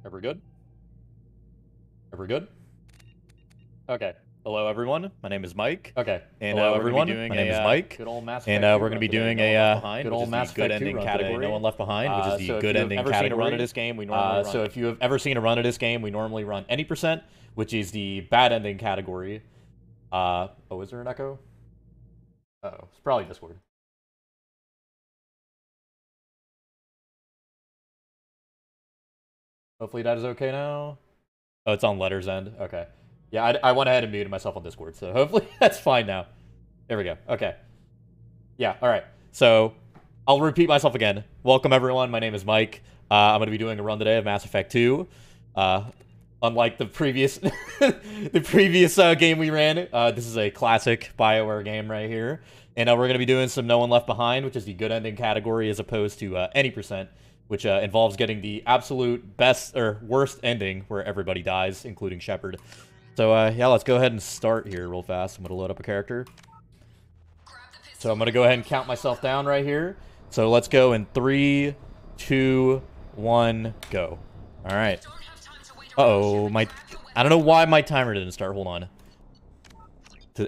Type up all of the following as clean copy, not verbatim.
Ever good? Ever good? Okay. Hello, everyone. My name is Mike. Okay. And Hello, everyone. my name is Mike. Good old Mass And Effect we're going to be doing a good old Mass good Effect 2 ending run category. today. No One Left Behind, which is the So if good you've ending ever seen a category. run of this game, we normally run. So if you have ever seen a run of this game, we normally run any percent, which is the bad ending category. Oh, is there an echo? Uh-oh. It's probably Discord. Hopefully that is okay now. Oh, it's on letters end. Okay. Yeah, I went ahead and muted myself on Discord, so hopefully that's fine now. There we go. Okay. Yeah, all right. So I'll repeat myself again. Welcome, everyone. My name is Mike. I'm going to be doing a run today of Mass Effect 2. Unlike the previous game we ran, this is a classic Bioware game right here. And we're going to be doing some No One Left Behind, which is the good ending category, as opposed to any percent, which involves getting the absolute best or worst ending where everybody dies, including Shepard. So yeah, let's go ahead and start here real fast. I'm going to load up a character. So I'm going to go ahead and count myself down right here. So let's go in 3, 2, 1, go. All right. Uh-oh, I don't know why my timer didn't start. Hold on.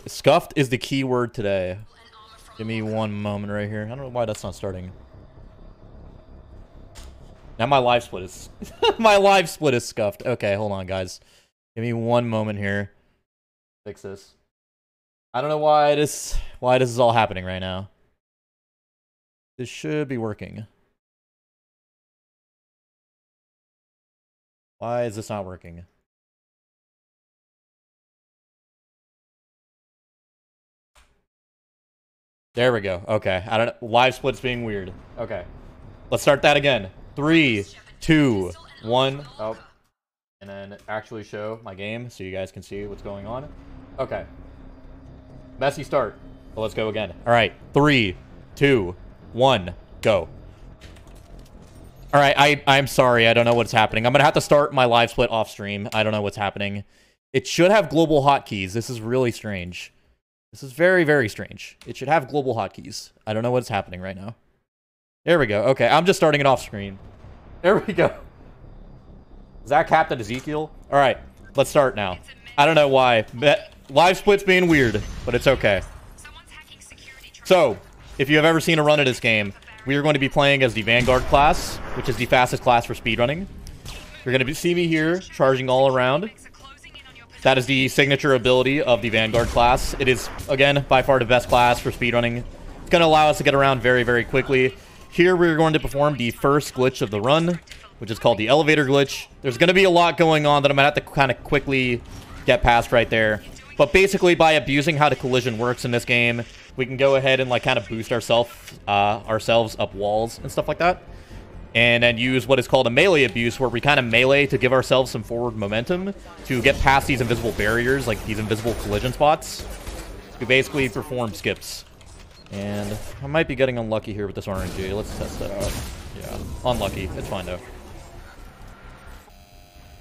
Scuffed is the key word today. Give me one moment right here. I don't know why that's not starting. Now my live split is scuffed. Okay, hold on, guys. Give me one moment here. Fix this. I don't know why this is all happening right now. This should be working. Why is this not working? There we go. Okay. I don't know. Live split's being weird. Okay. Let's start that again. 3, 2, 1. Oh. And then actually show my game so you guys can see what's going on. Okay. Messy start. But let's go again. All right. 3, 2, 1, go. All right. I'm sorry. I don't know what's happening. I'm going to have to start my live split off stream. I don't know what's happening. It should have global hotkeys. This is really strange. This is very, very strange. It should have global hotkeys. I don't know what's happening right now. There we go. Okay. I'm just starting it off screen. There we go. Is that Captain Ezekiel? All right. Let's start now. I don't know why. Live split's being weird, but it's okay. So, if you have ever seen a run of this game, we are going to be playing as the Vanguard class, which is the fastest class for speedrunning. You're going to see me here, charging all around. That is the signature ability of the Vanguard class. It is, again, by far the best class for speedrunning. It's going to allow us to get around very, very quickly. Here, we're going to perform the first glitch of the run, which is called the elevator glitch. There's going to be a lot going on that I'm going to have to kind of quickly get past right there. But basically, by abusing how the collision works in this game, we can go ahead and like kind of boost ourselves up walls and stuff like that. And then use what is called a melee abuse, where we kind of melee to give ourselves some forward momentum to get past these invisible barriers, like these invisible collision spots. We basically perform skips. And I might be getting unlucky here with this RNG. Let's test that out. Yeah, unlucky. It's fine, though.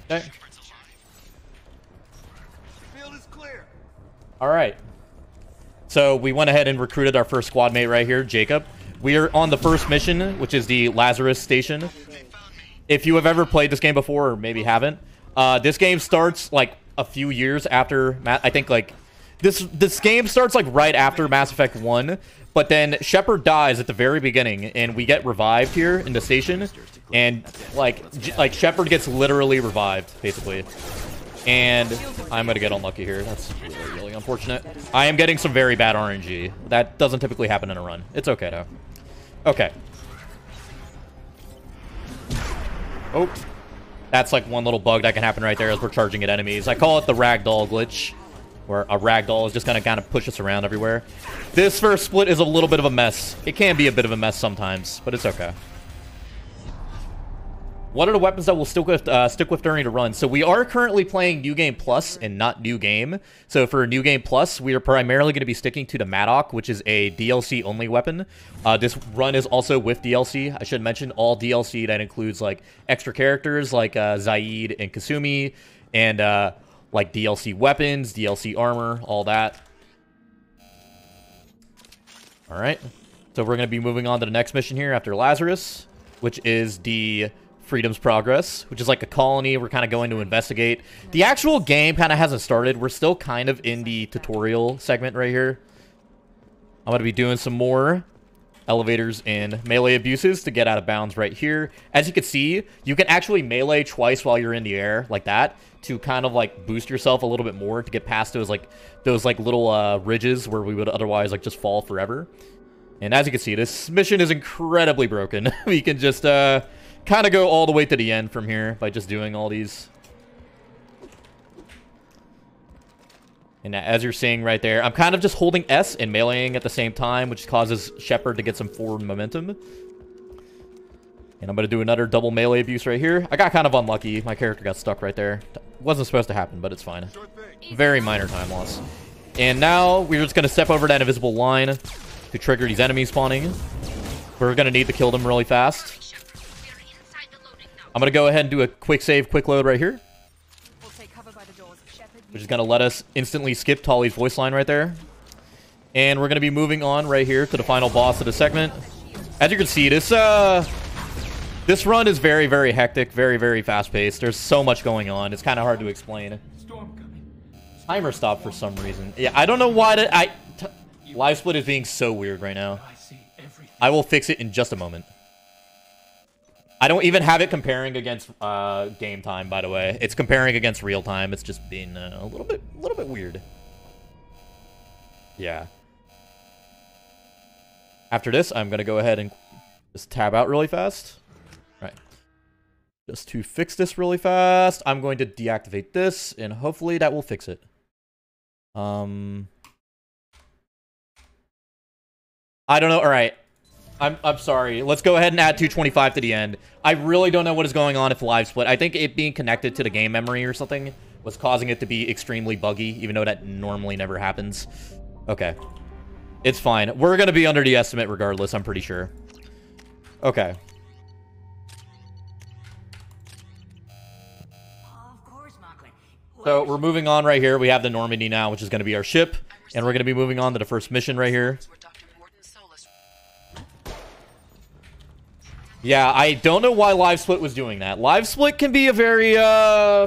Okay. All right. So we went ahead and recruited our first squad mate right here, Jacob. We are on the first mission, which is the Lazarus Station. If you have ever played this game before, or maybe haven't, this game starts like a few years after. I think like this game starts like right after Mass Effect 1, but then Shepard dies at the very beginning, and we get revived here in the station, and like Shepard gets literally revived basically. And I'm going to get unlucky here. That's really, really unfortunate. I am getting some very bad RNG. That doesn't typically happen in a run. It's okay, though. Okay. Oh. That's like one little bug that can happen right there as we're charging at enemies. I call it the ragdoll glitch, where a ragdoll is just going to kind of push us around everywhere. This first split is a little bit of a mess. It can be a bit of a mess sometimes, but it's okay. What are the weapons that we'll stick with during the run? So we are currently playing New Game Plus and not New Game. So for New Game Plus, we are primarily going to be sticking to the Maddock, which is a DLC-only weapon. This run is also with DLC. I should mention all DLC that includes like extra characters like Zaid and Kasumi, and like DLC weapons, DLC armor, all that. All right. So we're going to be moving on to the next mission here after Lazarus, which is the Freedom's Progress, which is like a colony we're kind of going to investigate. The actual game kind of hasn't started. We're still kind of in the tutorial segment right here. I'm going to be doing some more elevators and melee abuses to get out of bounds right here. As you can see, you can actually melee twice while you're in the air, like that, to kind of like boost yourself a little bit more to get past those little ridges where we would otherwise like just fall forever. And as you can see, this mission is incredibly broken. We can just kind of go all the way to the end from here by just doing all these. And as you're seeing right there, I'm kind of just holding S and meleeing at the same time, which causes Shepard to get some forward momentum. And I'm going to do another double melee abuse right here. I got kind of unlucky. My character got stuck right there. Wasn't supposed to happen, but it's fine. Very minor time loss. And now we're just going to step over that invisible line to trigger these enemies spawning. We're going to need to kill them really fast. I'm going to go ahead and do a quick save, quick load right here, which is going to let us instantly skip Tally's voice line right there. And we're going to be moving on right here to the final boss of the segment. As you can see, this run is very, very hectic, very, very fast-paced. There's so much going on. It's kind of hard to explain. Timer stopped for some reason. Yeah, I don't know why Live Split is being so weird right now. I will fix it in just a moment. I don't even have it comparing against game time, by the way. It's comparing against real time. It's just being a little bit weird. Yeah. After this, I'm gonna go ahead and just tab out really fast. Right. Just to fix this really fast, I'm going to deactivate this, and hopefully that will fix it. I don't know. All right. I'm sorry. Let's go ahead and add 225 to the end. I really don't know what is going on with Live Split. I think it being connected to the game memory or something was causing it to be extremely buggy, even though that normally never happens. Okay. It's fine. We're going to be under the estimate regardless, I'm pretty sure. Okay. So we're moving on right here. We have the Normandy now, which is going to be our ship. And we're going to be moving on to the first mission right here. Yeah, I don't know why Live Split was doing that. Live Split can be a very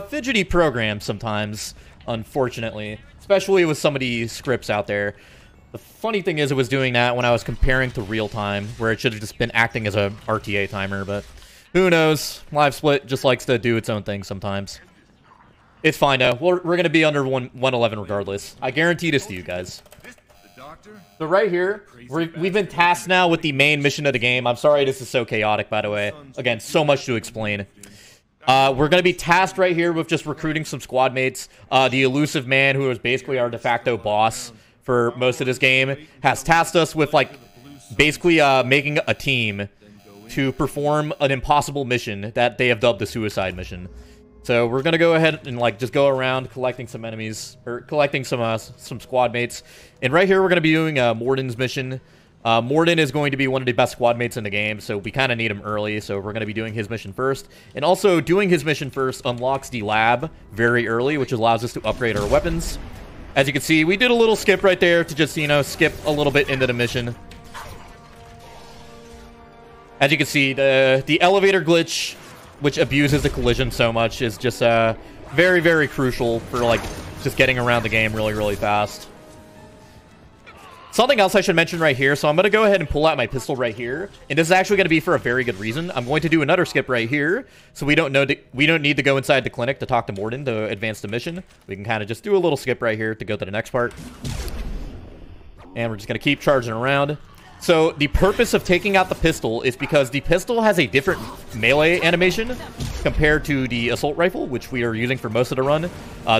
fidgety program sometimes, unfortunately. Especially with some of the scripts out there. The funny thing is it was doing that when I was comparing to real time, where it should have just been acting as a RTA timer, but who knows? Live Split just likes to do its own thing sometimes. It's fine though. We're going to be under 111 regardless. I guarantee this to you guys. So right here, we've been tasked now with the main mission of the game. I'm sorry this is so chaotic, by the way. Again, so much to explain. We're going to be tasked right here with just recruiting some squad mates. The elusive man, who is basically our de facto boss for most of this game, has tasked us with, like, basically making a team to perform an impossible mission that they have dubbed the suicide mission. So we're going to go ahead and, like, just go around collecting some enemies, or collecting some squad mates. And right here, we're going to be doing Morden's mission. Morden is going to be one of the best squad mates in the game, so we kind of need him early, so we're going to be doing his mission first. And also, doing his mission first unlocks the lab very early, which allows us to upgrade our weapons. As you can see, we did a little skip right there to just, you know, skip a little bit into the mission. As you can see, the elevator glitch, which abuses the collision so much, is just very, very crucial for, like, just getting around the game really, really fast. Something else I should mention right here. So I'm going to go ahead and pull out my pistol right here. And this is actually going to be for a very good reason. I'm going to do another skip right here. So we don't need to go inside the clinic to talk to Morden to advance the mission. We can kind of just do a little skip right here to go to the next part. And we're just going to keep charging around. So the purpose of taking out the pistol is because the pistol has a different melee animation compared to the assault rifle, which we are using for most of the run.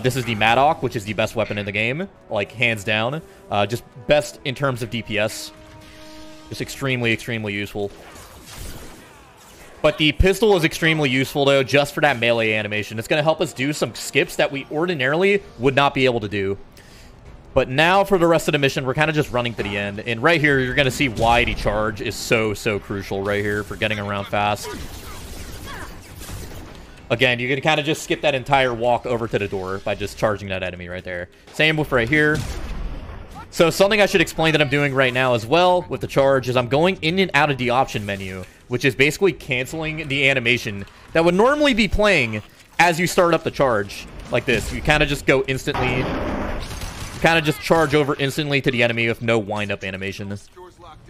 This is the Maddock, which is the best weapon in the game, like hands down. Just best in terms of DPS. Just extremely, extremely useful. But the pistol is extremely useful, though, just for that melee animation. It's going to help us do some skips that we ordinarily would not be able to do. But now, for the rest of the mission, we're kind of just running to the end. And right here, you're going to see why the charge is so, so crucial right here for getting around fast. Again, you can kind of just skip that entire walk over to the door by just charging that enemy right there. Same with right here. So something I should explain that I'm doing right now as well with the charge is I'm going in and out of the option menu which is basically canceling the animation that would normally be playing as you start up the charge, like this. You kind of just go instantly, you kind of just charge over instantly to the enemy with no wind-up animation.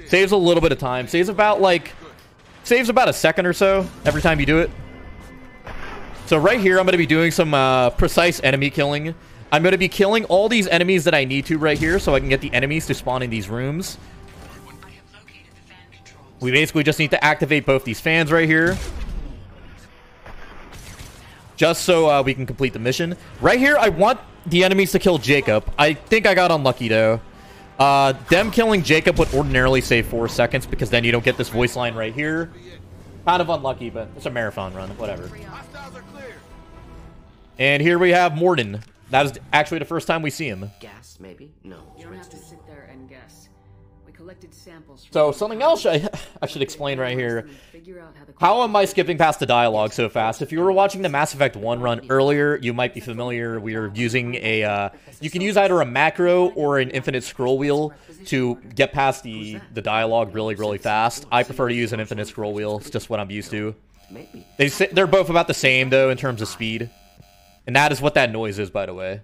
Saves a little bit of time. Saves about a second or so every time you do it. So right here, I'm going to be doing some precise enemy killing. I'm going to be killing all these enemies that I need to right here so I can get the enemies to spawn in these rooms. We basically just need to activate both these fans right here, just so we can complete the mission. Right here, I want the enemies to kill Jacob. I think I got unlucky, though. Them killing Jacob would ordinarily save 4 seconds, because then you don't get this voice line right here. Kind of unlucky, but it's a marathon run. Whatever. And here we have Morden. That is actually the first time we see him. Gas, maybe? No. You don't have to sit there and guess. We collected samples. So something else I should explain right here. How am I skipping past the dialogue so fast? If you were watching the Mass Effect 1 run earlier, you might be familiar. We are using a... you can use either a macro or an infinite scroll wheel to get past the dialogue really, really fast. I prefer to use an infinite scroll wheel. It's just what I'm used to. They're both about the same, though, in terms of speed. And that is what that noise is, by the way.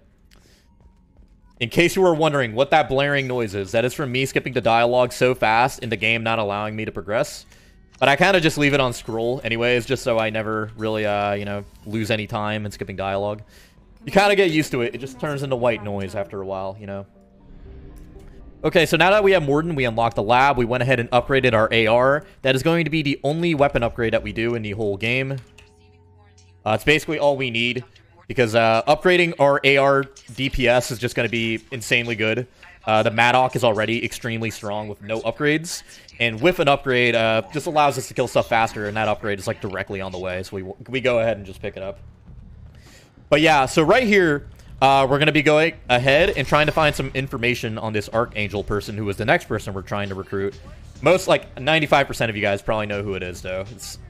In case you were wondering what that blaring noise is, that is from me skipping the dialogue so fast in the game not allowing me to progress. But I kind of just leave it on scroll anyways, just so I never really, you know, lose any time in skipping dialogue. You kind of get used to it. It just turns into white noise after a while, you know. Okay, so now that we have Morden, we unlocked the lab. We went ahead and upgraded our AR. That is going to be the only weapon upgrade that we do in the whole game. It's basically all we need, because upgrading our AR DPS is just going to be insanely good. The Maddock is already extremely strong with no upgrades. And with an upgrade, just allows us to kill stuff faster, and that upgrade is like directly on the way. So we go ahead and just pick it up. But yeah, so right here, we're going to be going ahead and trying to find some information on this Archangel person, who is the next person we're trying to recruit. Most, like, 95% of you guys probably know who it is, though.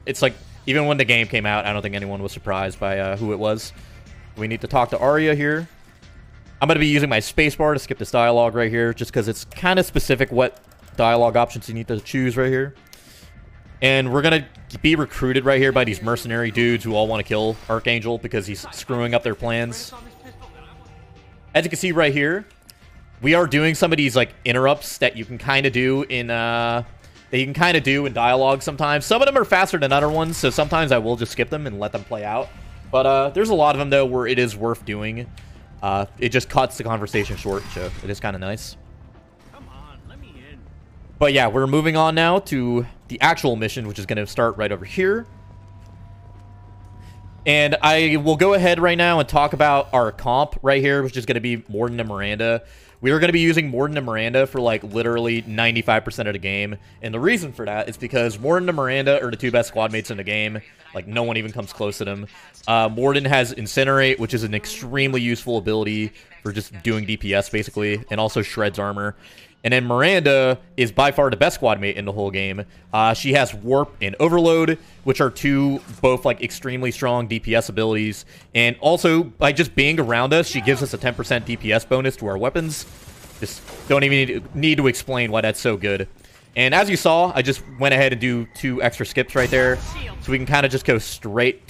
It's like, even when the game came out, I don't think anyone was surprised by who it was. We need to talk to Arya here. I'm going to be using my spacebar to skip this dialogue right here, just because it's kind of specific what dialogue options you need to choose right here. And we're going to be recruited right here by these mercenary dudes who all want to kill Archangel because he's screwing up their plans. As you can see right here, we are doing some of these like interrupts that you can kind of do in dialogue sometimes. Some of them are faster than other ones, so sometimes I will just skip them and let them play out. But there's a lot of them, though, where it is worth doing. It just cuts the conversation short, so it is kind of nice. Come on, let me in. But yeah, we're moving on now to the actual mission, which is going to start right over here. And I will go ahead right now and talk about our comp right here, which is going to be Morden and Miranda. We are going to be using Morden and Miranda for, like, literally 95% of the game. And the reason for that is because Morden and Miranda are the two best squad mates in the game. Like, no one even comes close to them. Morden has Incinerate, which is an extremely useful ability for just doing DPS, basically. And also shreds armor. And then Miranda is by far the best squad mate in the whole game. She has Warp and Overload, which are two both like extremely strong DPS abilities. And also, by just being around us, she gives us a 10% DPS bonus to our weapons. Just don't even need to explain why that's so good. And as you saw, I just went ahead and do 2 extra skips right there. So we can kind of just go straight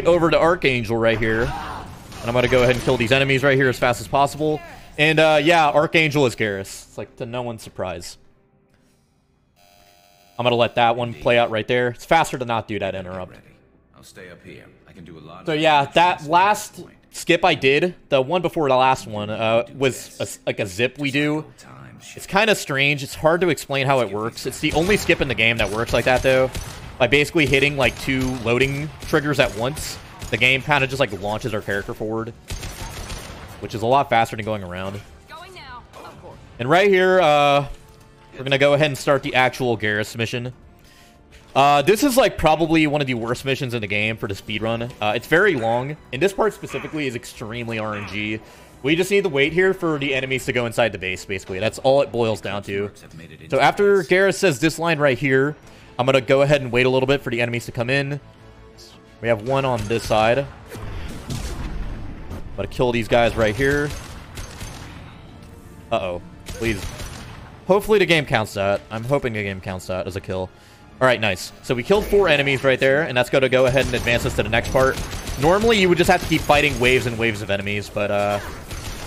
over to Archangel right here. And I'm going to go ahead and kill these enemies right here as fast as possible. And, yeah, Archangel is Garrus. It's like to no one's surprise. I'm going to let that one play out right there. It's faster to not do that interrupt. I'll stay up here. I can do a lot. So, yeah, that last skip I did, the one before the last one, was like a zip we do. It's kind of strange. It's hard to explain how it works. It's the only skip in the game that works like that, though. By basically hitting, like, 2 loading triggers at once, the game kind of just, like, launches our character forward, which is a lot faster than going around. And right here, we're going to go ahead and start the actual Garrus mission. This is, like, probably one of the worst missions in the game for the speedrun. It's very long, and this part specifically is extremely RNG. We just need to wait here for the enemies to go inside the base, basically. That's all it boils down to. So after Garrus says this line right here, I'm going to go ahead and wait a little bit for the enemies to come in. We have one on this side. I'm going to kill these guys right here. Uh-oh. Please. Hopefully the game counts that. I'm hoping the game counts that as a kill. Alright, nice. So we killed 4 enemies right there, and that's going to go ahead and advance us to the next part. Normally, you would just have to keep fighting waves and waves of enemies, but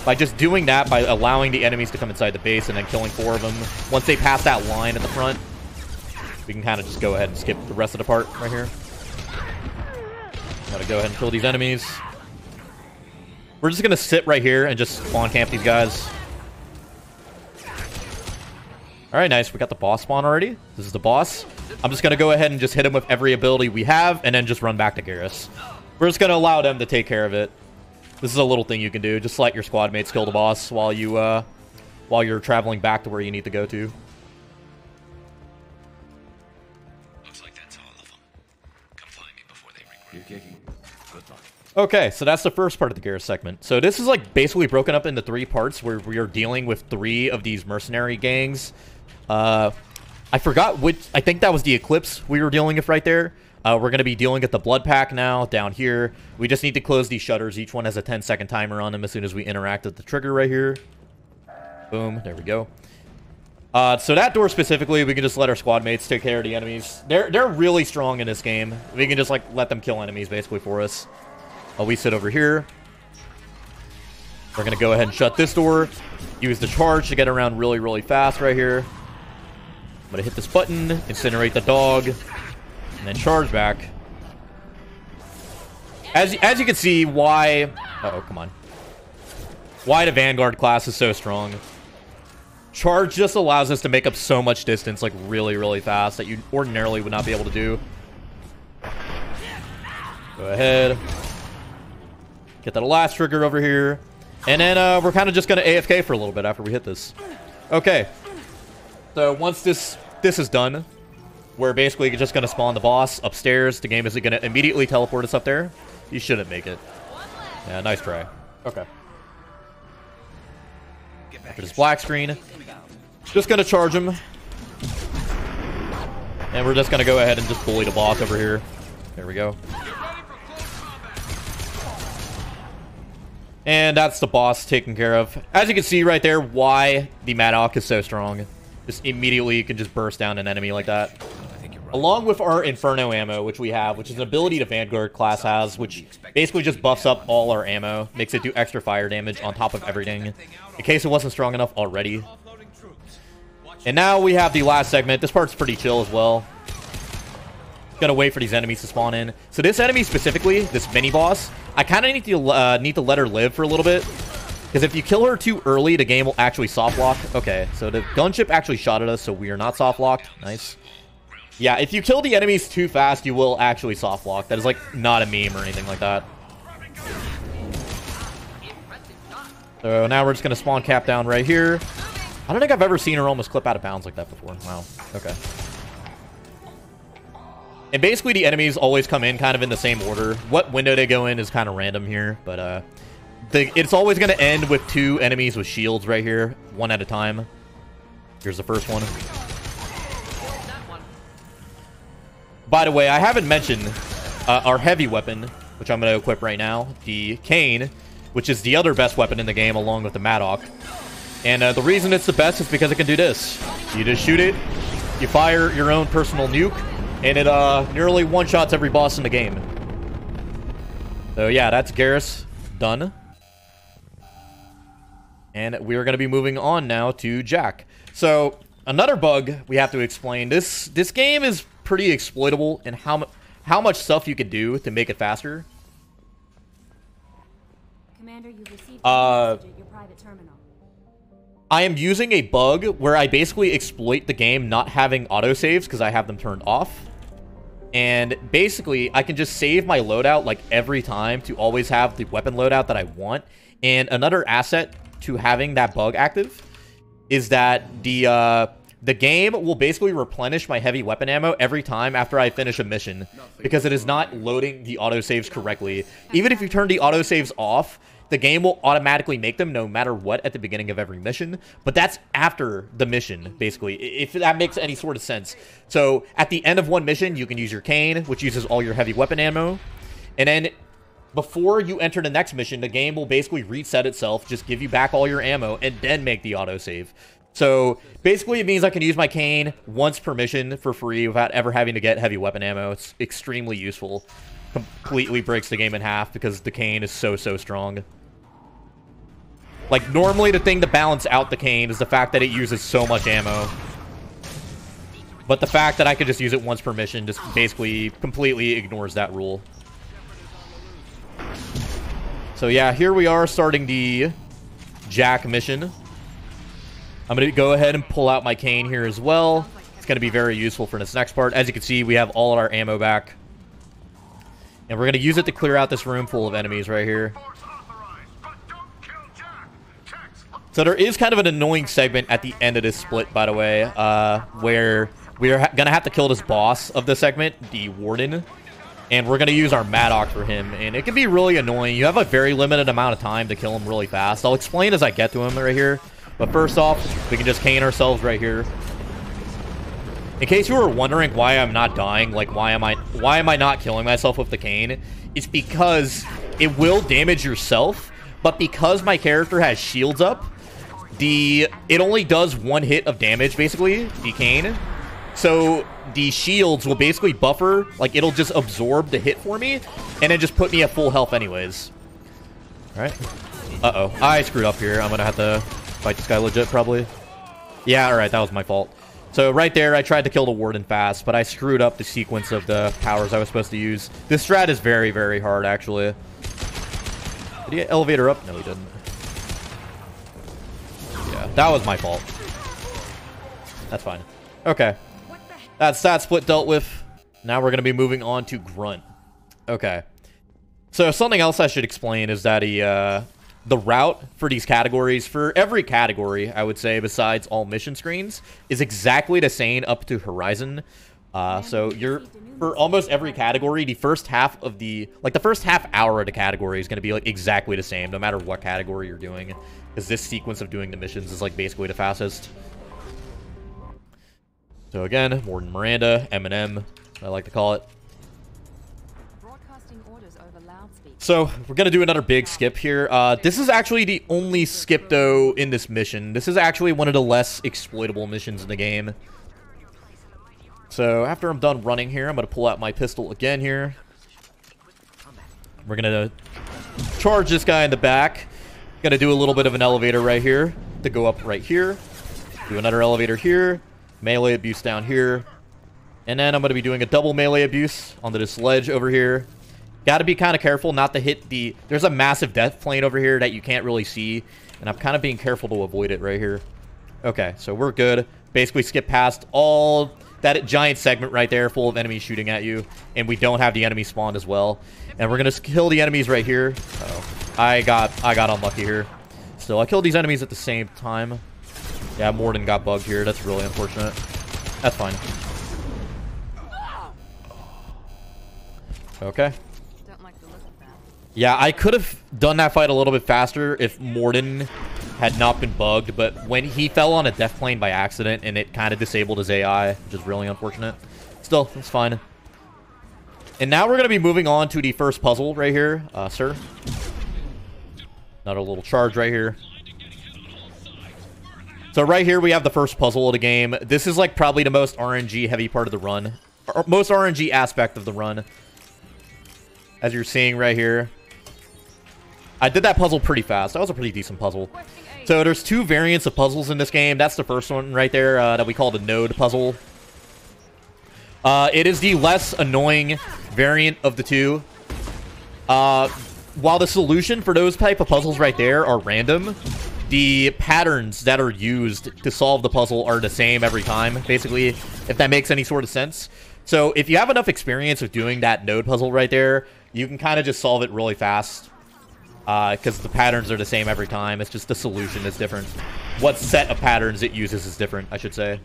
by just doing that, by allowing the enemies to come inside the base and then killing 4 of them, once they pass that line at the front, we can kind of just go ahead and skip the rest of the part right here. Gotta go ahead and kill these enemies. We're just going to sit right here and just spawn camp these guys. Alright, nice. We got the boss spawn already. This is the boss. I'm just going to go ahead and just hit him with every ability we have, and then just run back to Garrus. We're just going to allow them to take care of it. This is a little thing you can do. Just let your squad mates kill the boss while you're traveling back to where you need to go to. Looks like that's all of them. Come find me before they regroup. You're kicking. Good luck. Okay, so that's the first part of the Garrus segment. So this is like basically broken up into 3 parts where we are dealing with 3 of these mercenary gangs. I forgot which. I think that was the Eclipse we were dealing with right there. We're going to be dealing with the Blood Pack now down here. We just need to close these shutters. Each one has a 10-second timer on them as soon as we interact with the trigger right here. Boom. There we go. So that door specifically, we can just let our squad mates take care of the enemies. They're really strong in this game. We can just like let them kill enemies basically for us. We sit over here. We're going to go ahead and shut this door. Use the charge to get around really, really fast right here. I'm going to hit this button, incinerate the dog, and then charge back. As you can see, why... Uh-oh, come on. Why the Vanguard class is so strong. Charge just allows us to make up so much distance, like, really, really fast that you ordinarily would not be able to do. Go ahead. Get that last trigger over here. And then we're kind of just going to AFK for a little bit after we hit this. Okay. So once this is done, we're basically just going to spawn the boss upstairs. The game isn't going to immediately teleport us up there. You shouldn't make it. Yeah, nice try. Okay. After this black screen, just going to charge him. And we're just going to go ahead and just bully the boss over here. There we go. And that's the boss taken care of. As you can see right there, why the Maddock is so strong. Just immediately you can just burst down an enemy like that. Along with our Inferno ammo, which we have, which is an ability the Vanguard class has, which basically just buffs up all our ammo, makes it do extra fire damage on top of everything, in case it wasn't strong enough already. And now we have the last segment. This part's pretty chill as well. Gonna wait for these enemies to spawn in. So this enemy specifically, this mini boss, I kind of need to let her live for a little bit, because if you kill her too early, the game will actually soft lock. Okay, so the gunship actually shot at us, so we are not soft locked. Nice. Yeah, if you kill the enemies too fast, you will actually soft lock. That is like not a meme or anything like that. So now we're just gonna spawn cap down right here. I don't think I've ever seen her almost clip out of bounds like that before. Wow. Okay. And basically the enemies always come in kind of in the same order. What window they go in is kind of random here, but it's always going to end with 2 enemies with shields right here, one at a time. Here's the first one. By the way, I haven't mentioned our heavy weapon, which I'm going to equip right now, the Cane, which is the other best weapon in the game along with the Maddock. And the reason it's the best is because it can do this. You just shoot it, you fire your own personal nuke, and it nearly one-shots every boss in the game. So yeah, that's Garrus done. And we're going to be moving on now to Jack. So another bug we have to explain. This game is pretty exploitable in how much stuff you can do to make it faster. Commander, you've received a message at your private terminal. I am using a bug where I basically exploit the game not having autosaves because I have them turned off. And basically, I can just save my loadout like every time to always have the weapon loadout that I want. And another asset to having that bug active is that the game will basically replenish my heavy weapon ammo every time after I finish a mission, because it is not loading the autosaves correctly. Even if you turn the autosaves off, the game will automatically make them no matter what at the beginning of every mission. But that's after the mission, basically, if that makes any sort of sense. So at the end of one mission, you can use your cane, which uses all your heavy weapon ammo. And then before you enter the next mission, the game will basically reset itself, just give you back all your ammo, and then make the autosave. So basically it means I can use my cane once per mission for free without ever having to get heavy weapon ammo. It's extremely useful. Completely breaks the game in half because the cane is so strong. Like, normally the thing to balance out the cane is the fact that it uses so much ammo. But the fact that I could just use it once per mission just basically completely ignores that rule. So yeah, here we are starting the Jack mission. I'm going to go ahead and pull out my cane here as well. It's going to be very useful for this next part. As you can see, we have all our ammo back. And we're going to use it to clear out this room full of enemies right here. So there is kind of an annoying segment at the end of this split, by the way, where we are going to have to kill this boss of the segment, the Warden. And we're going to use our Maddox for him. And it can be really annoying. You have a very limited amount of time to kill him really fast. I'll explain as I get to him right here. But first off, we can just cane ourselves right here. In case you were wondering why I'm not dying, like why am I not killing myself with the cane, it's because it will damage yourself, but because my character has shields up, it only does one hit of damage, basically, the cane. So the shields will basically buffer, like it'll just absorb the hit for me, and then just put me at full health anyways. Alright. Uh-oh. I screwed up here. I'm gonna have to fight this guy legit, probably. Yeah, alright, that was my fault. So right there, I tried to kill the Warden fast, but I screwed up the sequence of the powers I was supposed to use. This strat is very hard, actually. Did he get elevator up? No, he didn't. Yeah, that was my fault. That's fine. Okay. That's that split dealt with. Now we're going to be moving on to Grunt. Okay. So something else I should explain is that the route for these categories, for every category, I would say, besides all mission screens, is exactly the same up to Horizon. So for almost every category, the first half of the first half hour of the category is going to be like exactly the same, no matter what category you're doing. Because this sequence of doing the missions is like basically the fastest. So again, Warden Miranda, Eminem, I like to call it. So, we're going to do another big skip here. This is actually the only skip, though, in this mission. This is actually one of the less exploitable missions in the game. So, after I'm done running here, I'm going to pull out my pistol again here. We're going to charge this guy in the back. Going to do a little bit of an elevator right here to go up right here. Do another elevator here. Melee abuse down here. And then I'm going to be doing a double melee abuse onto this ledge over here. Got to be kind of careful not to hit the... There's a massive death plane over here that you can't really see. And I'm kind of being careful to avoid it right here. Okay, so we're good. Basically skip past all that giant segment right there full of enemies shooting at you. And we don't have the enemy spawned as well. And we're going to kill the enemies right here. Uh-oh. I got unlucky here. Still, I killed these enemies at the same time. Yeah, Morden got bugged here. That's really unfortunate. That's fine. Okay. Yeah, I could have done that fight a little bit faster if Morden had not been bugged, but when he fell on a death plane by accident and it kind of disabled his AI, which is really unfortunate. Still, it's fine. And now we're going to be moving on to the first puzzle right here, sir. Another little charge right here. So right here we have the first puzzle of the game. This is like probably the most RNG heavy part of the run. Or most RNG aspect of the run. As you're seeing right here. I did that puzzle pretty fast. That was a pretty decent puzzle. So there's two variants of puzzles in this game. That's the first one right there that we call the node puzzle. It is the less annoying variant of the two. While the solution for those type of puzzles right there are random, the patterns that are used to solve the puzzle are the same every time, basically, if that makes any sort of sense. So if you have enough experience with doing that node puzzle right there, you can kind of just solve it really fast. Because the patterns are the same every time. It's just the solution is different. What set of patterns it uses is different, I should say.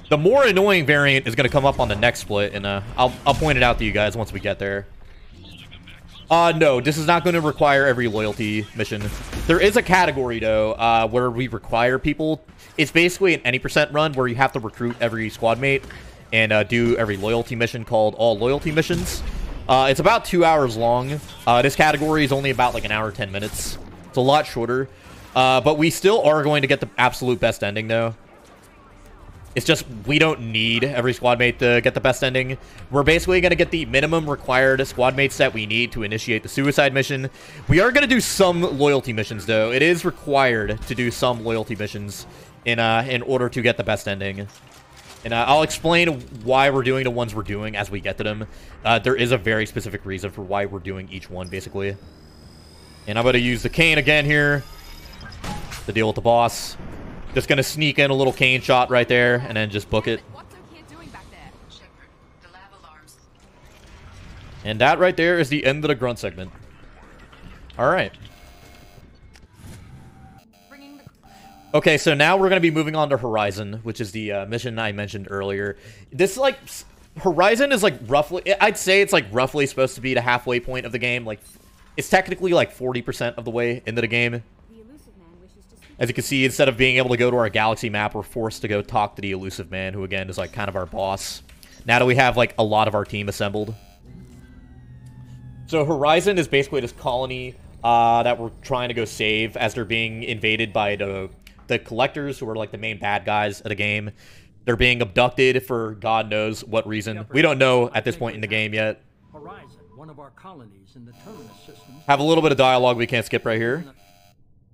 The more annoying variant is going to come up on the next split, and I'll point it out to you guys once we get there. No, this is not going to require every loyalty mission. There is a category, though, where we require people. It's basically an any % run where you have to recruit every squad mate and do every loyalty mission called all loyalty missions. It's about 2 hours long. This category is only about like an hour, 10 minutes. It's a lot shorter. But we still are going to get the absolute best ending, though. It's just we don't need every squad mate to get the best ending. We're basically going to get the minimum required squad mates that we need to initiate the suicide mission. We are going to do some loyalty missions, though. It is required to do some loyalty missions in order to get the best ending. And I'll explain why we're doing the ones we're doing as we get to them. There is a very specific reason for why we're doing each one, basically. And I'm going to use the cane again here to deal with the boss. Just going to sneak in a little cane shot right there and then just book it. What's Okia doing back there? Shepard, the lab alarms. And that right there is the end of the grunt segment. All right. Okay, so now we're going to be moving on to Horizon, which is the mission I mentioned earlier. This, like, Horizon is, like, roughly... I'd say it's, like, roughly supposed to be the halfway point of the game. Like, it's technically, like, 40% of the way into the game. As you can see, instead of being able to go to our galaxy map, we're forced to go talk to the elusive man, who, again, is, like, kind of our boss. Now that we have, like, a lot of our team assembled. So Horizon is basically this colony that we're trying to go save as they're being invaded by the collectors, who are, like, the main bad guys of the game. They're being abducted for God knows what reason. We don't know at this point in the game yet. Horizon, one of our colonies in the terminus systems. Have a little bit of dialogue we can't skip right here.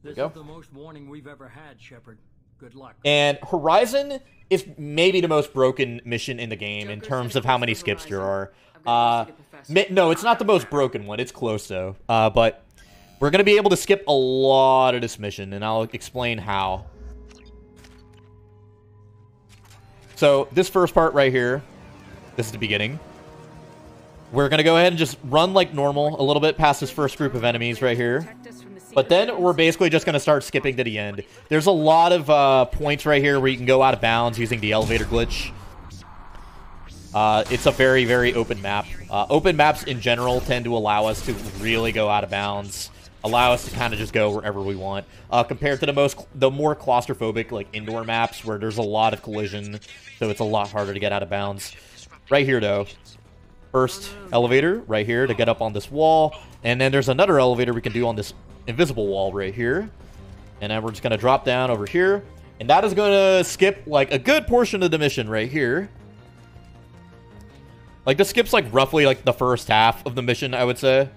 This is the most warning we've ever had, Shepard. Good luck. And Horizon is maybe the most broken mission in the game in terms of how many skips there are. No, it's not the most broken one. It's close, though. But we're going to be able to skip a lot of this mission, and I'll explain how. So, this first part right here, this is the beginning. We're going to go ahead and just run like normal a little bit past this first group of enemies right here. But then we're basically just going to start skipping to the end. There's a lot of points right here where you can go out of bounds using the elevator glitch. It's a very, very open map. Open maps in general tend to allow us to really go out of bounds. Allow us to kind of just go wherever we want. Compared to the more claustrophobic, like, indoor maps where there's a lot of collision. So it's a lot harder to get out of bounds. Right here, though. First elevator right here to get up on this wall. And then there's another elevator we can do on this invisible wall right here. And then we're just going to drop down over here. And that is going to skip, like, a good portion of the mission right here. Like, this skips, like, roughly, like, the first half of the mission, I would say.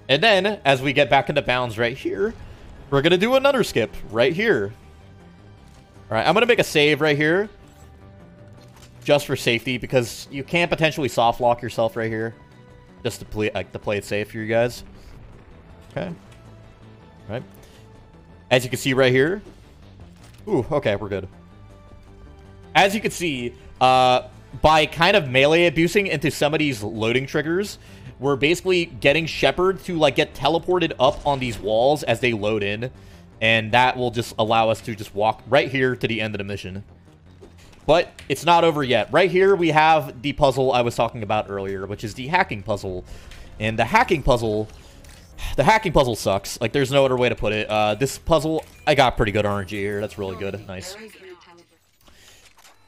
And then, as we get back into bounds right here, we're going to do another skip right here. Alright, I'm going to make a save right here. Just for safety, because you can potentially soft lock yourself right here. Just to play it safe for you guys. Okay. Alright. As you can see right here. Ooh, okay, we're good. As you can see, by kind of melee abusing into some of these loading triggers, we're basically getting Shepard to, like, get teleported up on these walls as they load in. And that will just allow us to just walk right here to the end of the mission. But it's not over yet. Right here, we have the puzzle I was talking about earlier, which is the hacking puzzle. And the hacking puzzle sucks. Like, there's no other way to put it. This puzzle, I got pretty good RNG here. That's really good. Nice.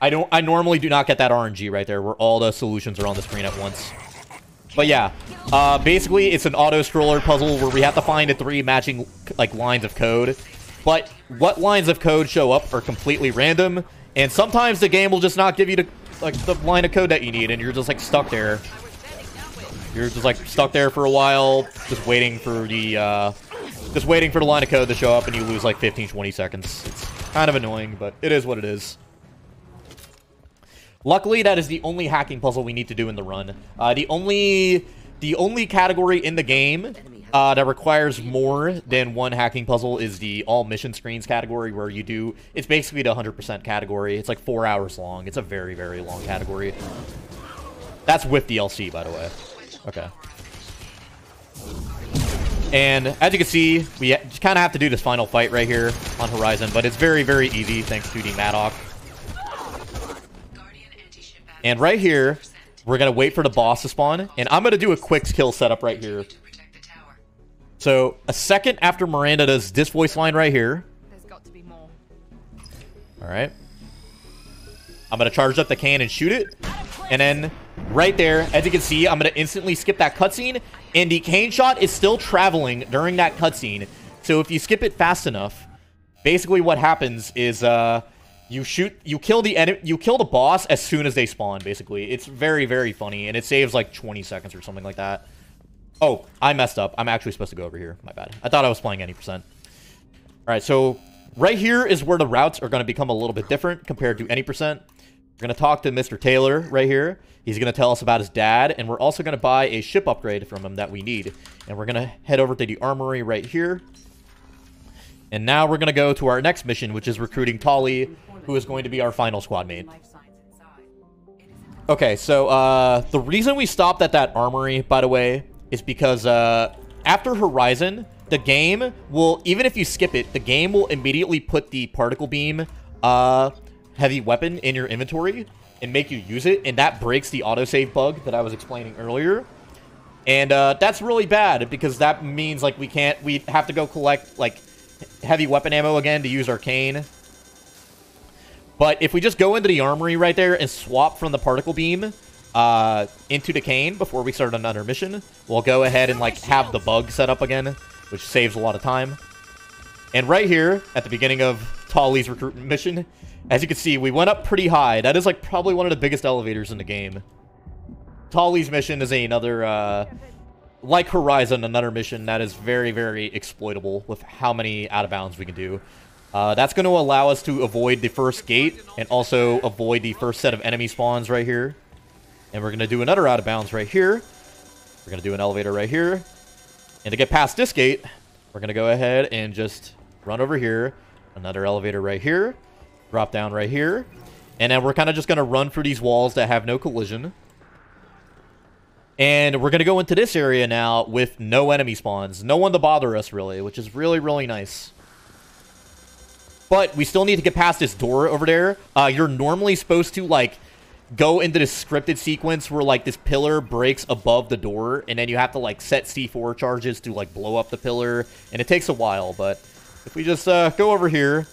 I normally do not get that RNG right there, where all the solutions are on the screen at once. But yeah, basically, it's an auto-scroller puzzle where we have to find the 3 matching, like, lines of code. But what lines of code show up are completely random. And sometimes the game will just not give you the line of code that you need, and you're just, like, stuck there. You're just, like, stuck there for a while, just waiting for the line of code to show up, and you lose, like, 15-20 seconds. It's kind of annoying, but it is what it is. Luckily, that is the only hacking puzzle we need to do in the run. The only category in the game that requires more than one hacking puzzle is the all mission screens category, where you do... It's basically the 100% category. It's like 4 hours long. It's a very, very long category. That's with DLC, by the way. Okay. And as you can see, we kind of have to do this final fight right here on Horizon, but it's very, very easy thanks to the Maddock. And right here, we're going to wait for the boss to spawn, and I'm going to do a quick kill setup right here. So, a second after Miranda does this voice line right here. There's got to be more. Alright. I'm going to charge up the can and shoot it. And then, right there, as you can see, I'm going to instantly skip that cutscene. And the cane shot is still traveling during that cutscene. So if you skip it fast enough, basically what happens is you kill the boss as soon as they spawn, basically. It's very, very funny, and it saves like 20 seconds or something like that. Oh, I messed up. I'm actually supposed to go over here. My bad. I thought I was playing any percent. Alright, so right here is where the routes are going to become a little bit different compared to any percent. We're going to talk to Mr. Taylor right here. He's going to tell us about his dad, and we're also going to buy a ship upgrade from him that we need. And we're going to head over to the armory right here. And now we're going to go to our next mission, which is recruiting Tali, who is going to be our final squad mate. Okay, so the reason we stopped at that armory, by the way, is because after Horizon, the game will, even if you skip it, the game will immediately put the particle beam heavy weapon in your inventory and make you use it, and that breaks the autosave bug that I was explaining earlier. And that's really bad, because that means like we have to go collect like heavy weapon ammo again to use arcane. But if we just go into the armory right there and swap from the particle beam into the cane before we start another mission, we'll go ahead and like have the bug set up again, which saves a lot of time. And right here at the beginning of Tallys Recruit mission, as you can see, we went up pretty high. That is like probably one of the biggest elevators in the game. Tallys mission is another like Horizon, another mission that is very, very exploitable with how many out of bounds we can do. That's going to allow us to avoid the first gate and also avoid the first set of enemy spawns right here. And we're going to do another out of bounds right here. We're going to do an elevator right here. And to get past this gate, we're going to go ahead and just run over here. Another elevator right here. Drop down right here. And then we're kind of just going to run through these walls that have no collision. And we're going to go into this area now with no enemy spawns. No one to bother us, really, which is really, really nice. But we still need to get past this door over there. You're normally supposed to, like, go into this scripted sequence where, like, this pillar breaks above the door. And then you have to, like, set C4 charges to, like, blow up the pillar. And it takes a while, but if we just go over here,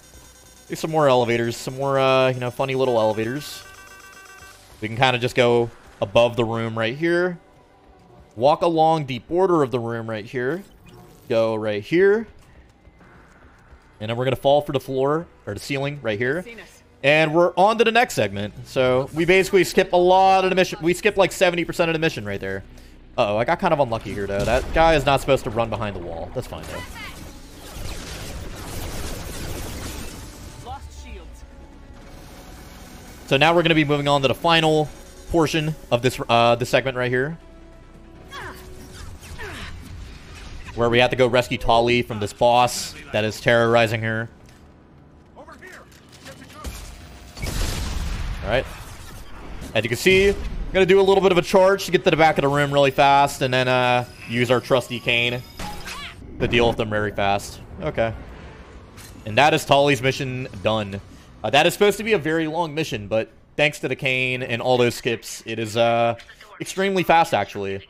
do some more elevators, some more, you know, funny little elevators. We can kind of just go above the room right here. Walk along the border of the room right here. Go right here. And then we're going to fall for the floor, or the ceiling right here. And we're on to the next segment. So we basically skip a lot of the mission. We skip like 70% of the mission right there. Uh-oh, I got kind of unlucky here, though. That guy is not supposed to run behind the wall. That's fine, though. So now we're going to be moving on to the final portion of this segment right here, where we have to go rescue Tali from this boss that is terrorizing her. Alright. As you can see, I'm going to do a little bit of a charge to get to the back of the room really fast, and then use our trusty cane to deal with them very fast. Okay. And that is Tali's mission done. That is supposed to be a very long mission, but thanks to the cane and all those skips, it is extremely fast, actually.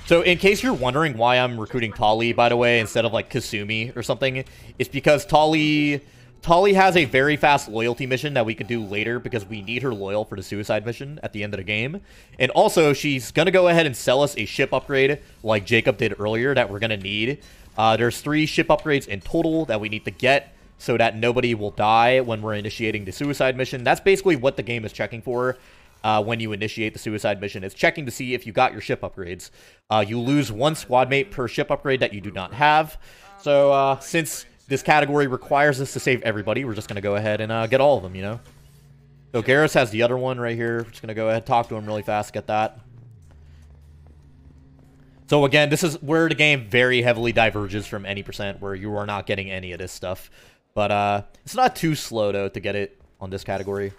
So, in case you're wondering why I'm recruiting Tali, by the way, instead of, like, Kasumi or something, it's because Tali has a very fast loyalty mission that we could do later because we need her loyal for the suicide mission at the end of the game. And also, she's going to go ahead and sell us a ship upgrade like Jacob did earlier that we're going to need. There's 3 ship upgrades in total that we need to get so that nobody will die when we're initiating the suicide mission. That's basically what the game is checking for. When you initiate the suicide mission, it's checking to see if you got your ship upgrades. You lose 1 squad mate per ship upgrade that you do not have. So, since this category requires us to save everybody, we're just going to go ahead and get all of them, you know? So, Garrus has the other one right here. We're just going to go ahead and talk to him really fast, get that. So, again, this is where the game very heavily diverges from any percent, where you are not getting any of this stuff. But, it's not too slow, though, to get it on this category.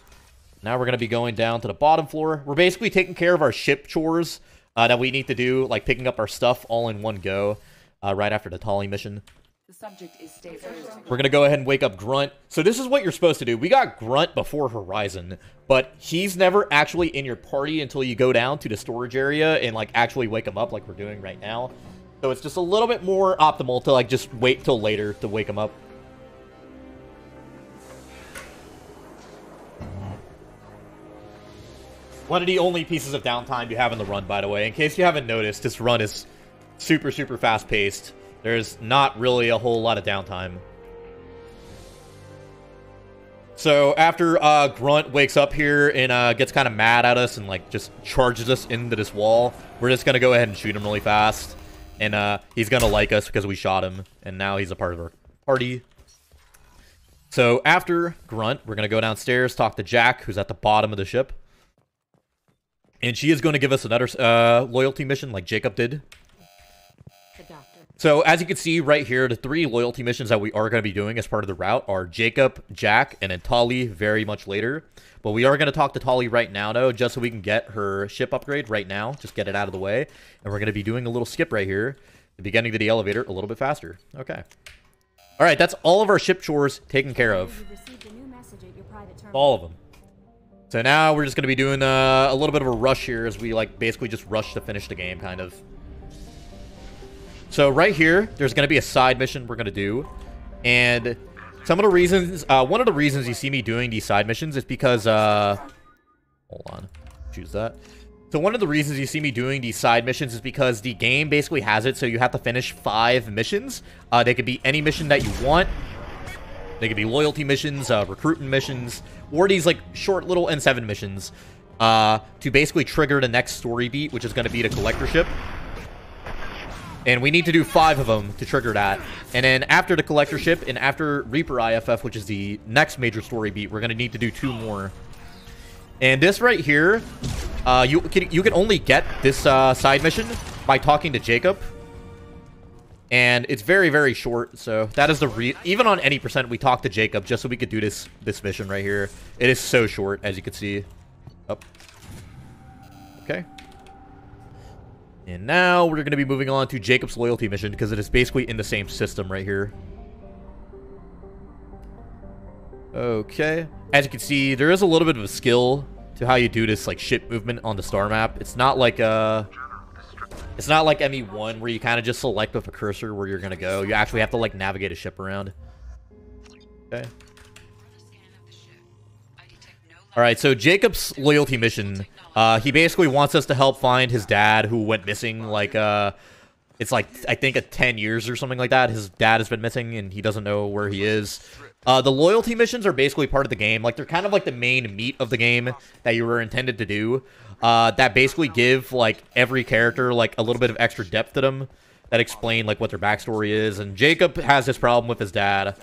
Now we're going to be going down to the bottom floor. We're basically taking care of our ship chores that we need to do, like picking up our stuff all in one go right after the Tali mission. The subject is stable. We're going to go ahead and wake up Grunt. So this is what you're supposed to do. We got Grunt before Horizon, but he's never actually in your party until you go down to the storage area and like actually wake him up like we're doing right now. So it's just a little bit more optimal to like just wait till later to wake him up. One of the only pieces of downtime you have in the run, by the way. In case you haven't noticed, this run is super, super fast-paced. There's not really a whole lot of downtime. So after Grunt wakes up here and gets kind of mad at us and like just charges us into this wall, we're just gonna go ahead and shoot him really fast, and he's gonna like us because we shot him, and now he's a part of our party. So after Grunt, we're gonna go downstairs, talk to Jack, who's at the bottom of the ship, and she is going to give us another loyalty mission like Jacob did. So, as you can see right here, the 3 loyalty missions that we are going to be doing as part of the route are Jacob, Jack, and then Tali very much later. But we are going to talk to Tali right now, though, just so we can get her ship upgrade right now. Just get it out of the way. And we're going to be doing a little skip right here to be getting to the elevator a little bit faster. Okay. Alright, that's all of our ship chores taken care of. All of them. So now we're just going to be doing a little bit of a rush here as we, like, basically just rush to finish the game, kind of. So right here, there's going to be a side mission we're going to do, and some of the reasons, one of the reasons you see me doing these side missions is because, hold on, choose that. So one of the reasons you see me doing these side missions is because the game basically has it so you have to finish 5 missions. They could be any mission that you want. They could be loyalty missions, recruiting missions, or these like short little N7 missions to basically trigger the next story beat, which is going to be the collector ship. And we need to do 5 of them to trigger that. And then after the collector ship and after Reaper IFF, which is the next major story beat, we're going to need to do 2 more. And this right here, you can only get this side mission by talking to Jacob. And it's very, very short. So that is the even on any percent, we talk to Jacob just so we could do this mission right here. It is so short, as you can see. Up. Okay. And now we're going to be moving on to Jacob's loyalty mission because it is basically in the same system right here. Okay. As you can see, there is a little bit of a skill to how you do this like ship movement on the star map. It's not like ME1 where you kind of just select with a cursor where you're going to go. You actually have to like navigate a ship around. Okay. Alright, so Jacob's loyalty mission, he basically wants us to help find his dad who went missing, like, it's like, I think 10 years or something like that. His dad has been missing and he doesn't know where he is. The loyalty missions are basically part of the game. Like, they're kind of like the main meat of the game that you were intended to do. That basically give, like, every character, like, a little bit of extra depth to them. That explain, like, what their backstory is. And Jacob has this problem with his dad.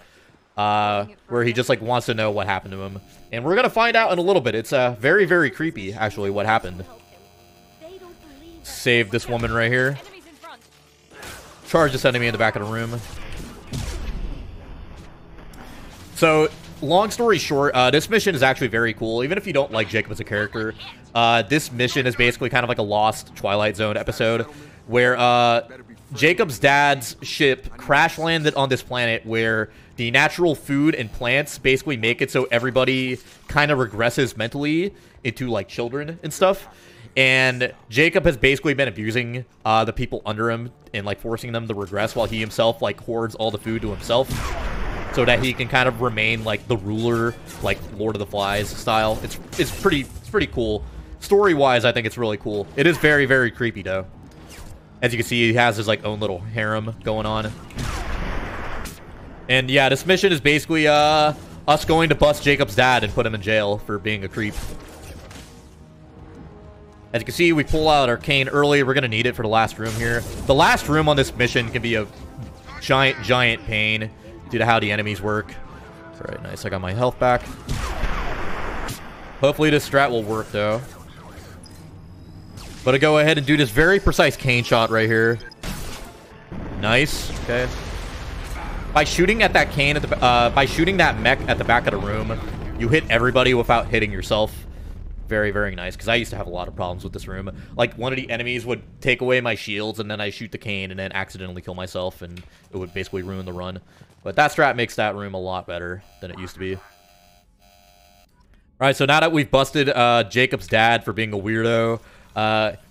Where he just, like, wants to know what happened to him. And we're gonna find out in a little bit. It's, very, very creepy, actually, what happened. Save this woman right here. Charge this enemy in the back of the room. So, long story short, this mission is actually very cool. Even if you don't like Jacob as a character, this mission is basically kind of like a Lost Twilight Zone episode. Where, Jacob's dad's ship crash landed on this planet where the natural food and plants basically make it so everybody kind of regresses mentally into, like, children and stuff. And Jacob has basically been abusing the people under him and, like, forcing them to regress while he himself, like, hoards all the food to himself so that he can kind of remain, like, the ruler, like, Lord of the Flies style. It's pretty cool. Story-wise, I think it's really cool. It is very, very creepy, though. As you can see, he has his, like, own little harem going on. And, yeah, this mission is basically, us going to bust Jacob's dad and put him in jail for being a creep. As you can see, we pull out our cane early. We're going to need it for the last room here. The last room on this mission can be a giant, giant pain due to how the enemies work. Alright, nice. I got my health back. Hopefully this strat will work, though. But to go ahead and do this very precise cane shot right here. Nice. Okay. By shooting at that cane, by shooting that mech at the back of the room, you hit everybody without hitting yourself. Very, very nice. Because I used to have a lot of problems with this room. Like, one of the enemies would take away my shields, and then I shoot the cane, and then accidentally kill myself, and it would basically ruin the run. But that strat makes that room a lot better than it used to be. Alright, so now that we've busted Jacob's dad for being a weirdo,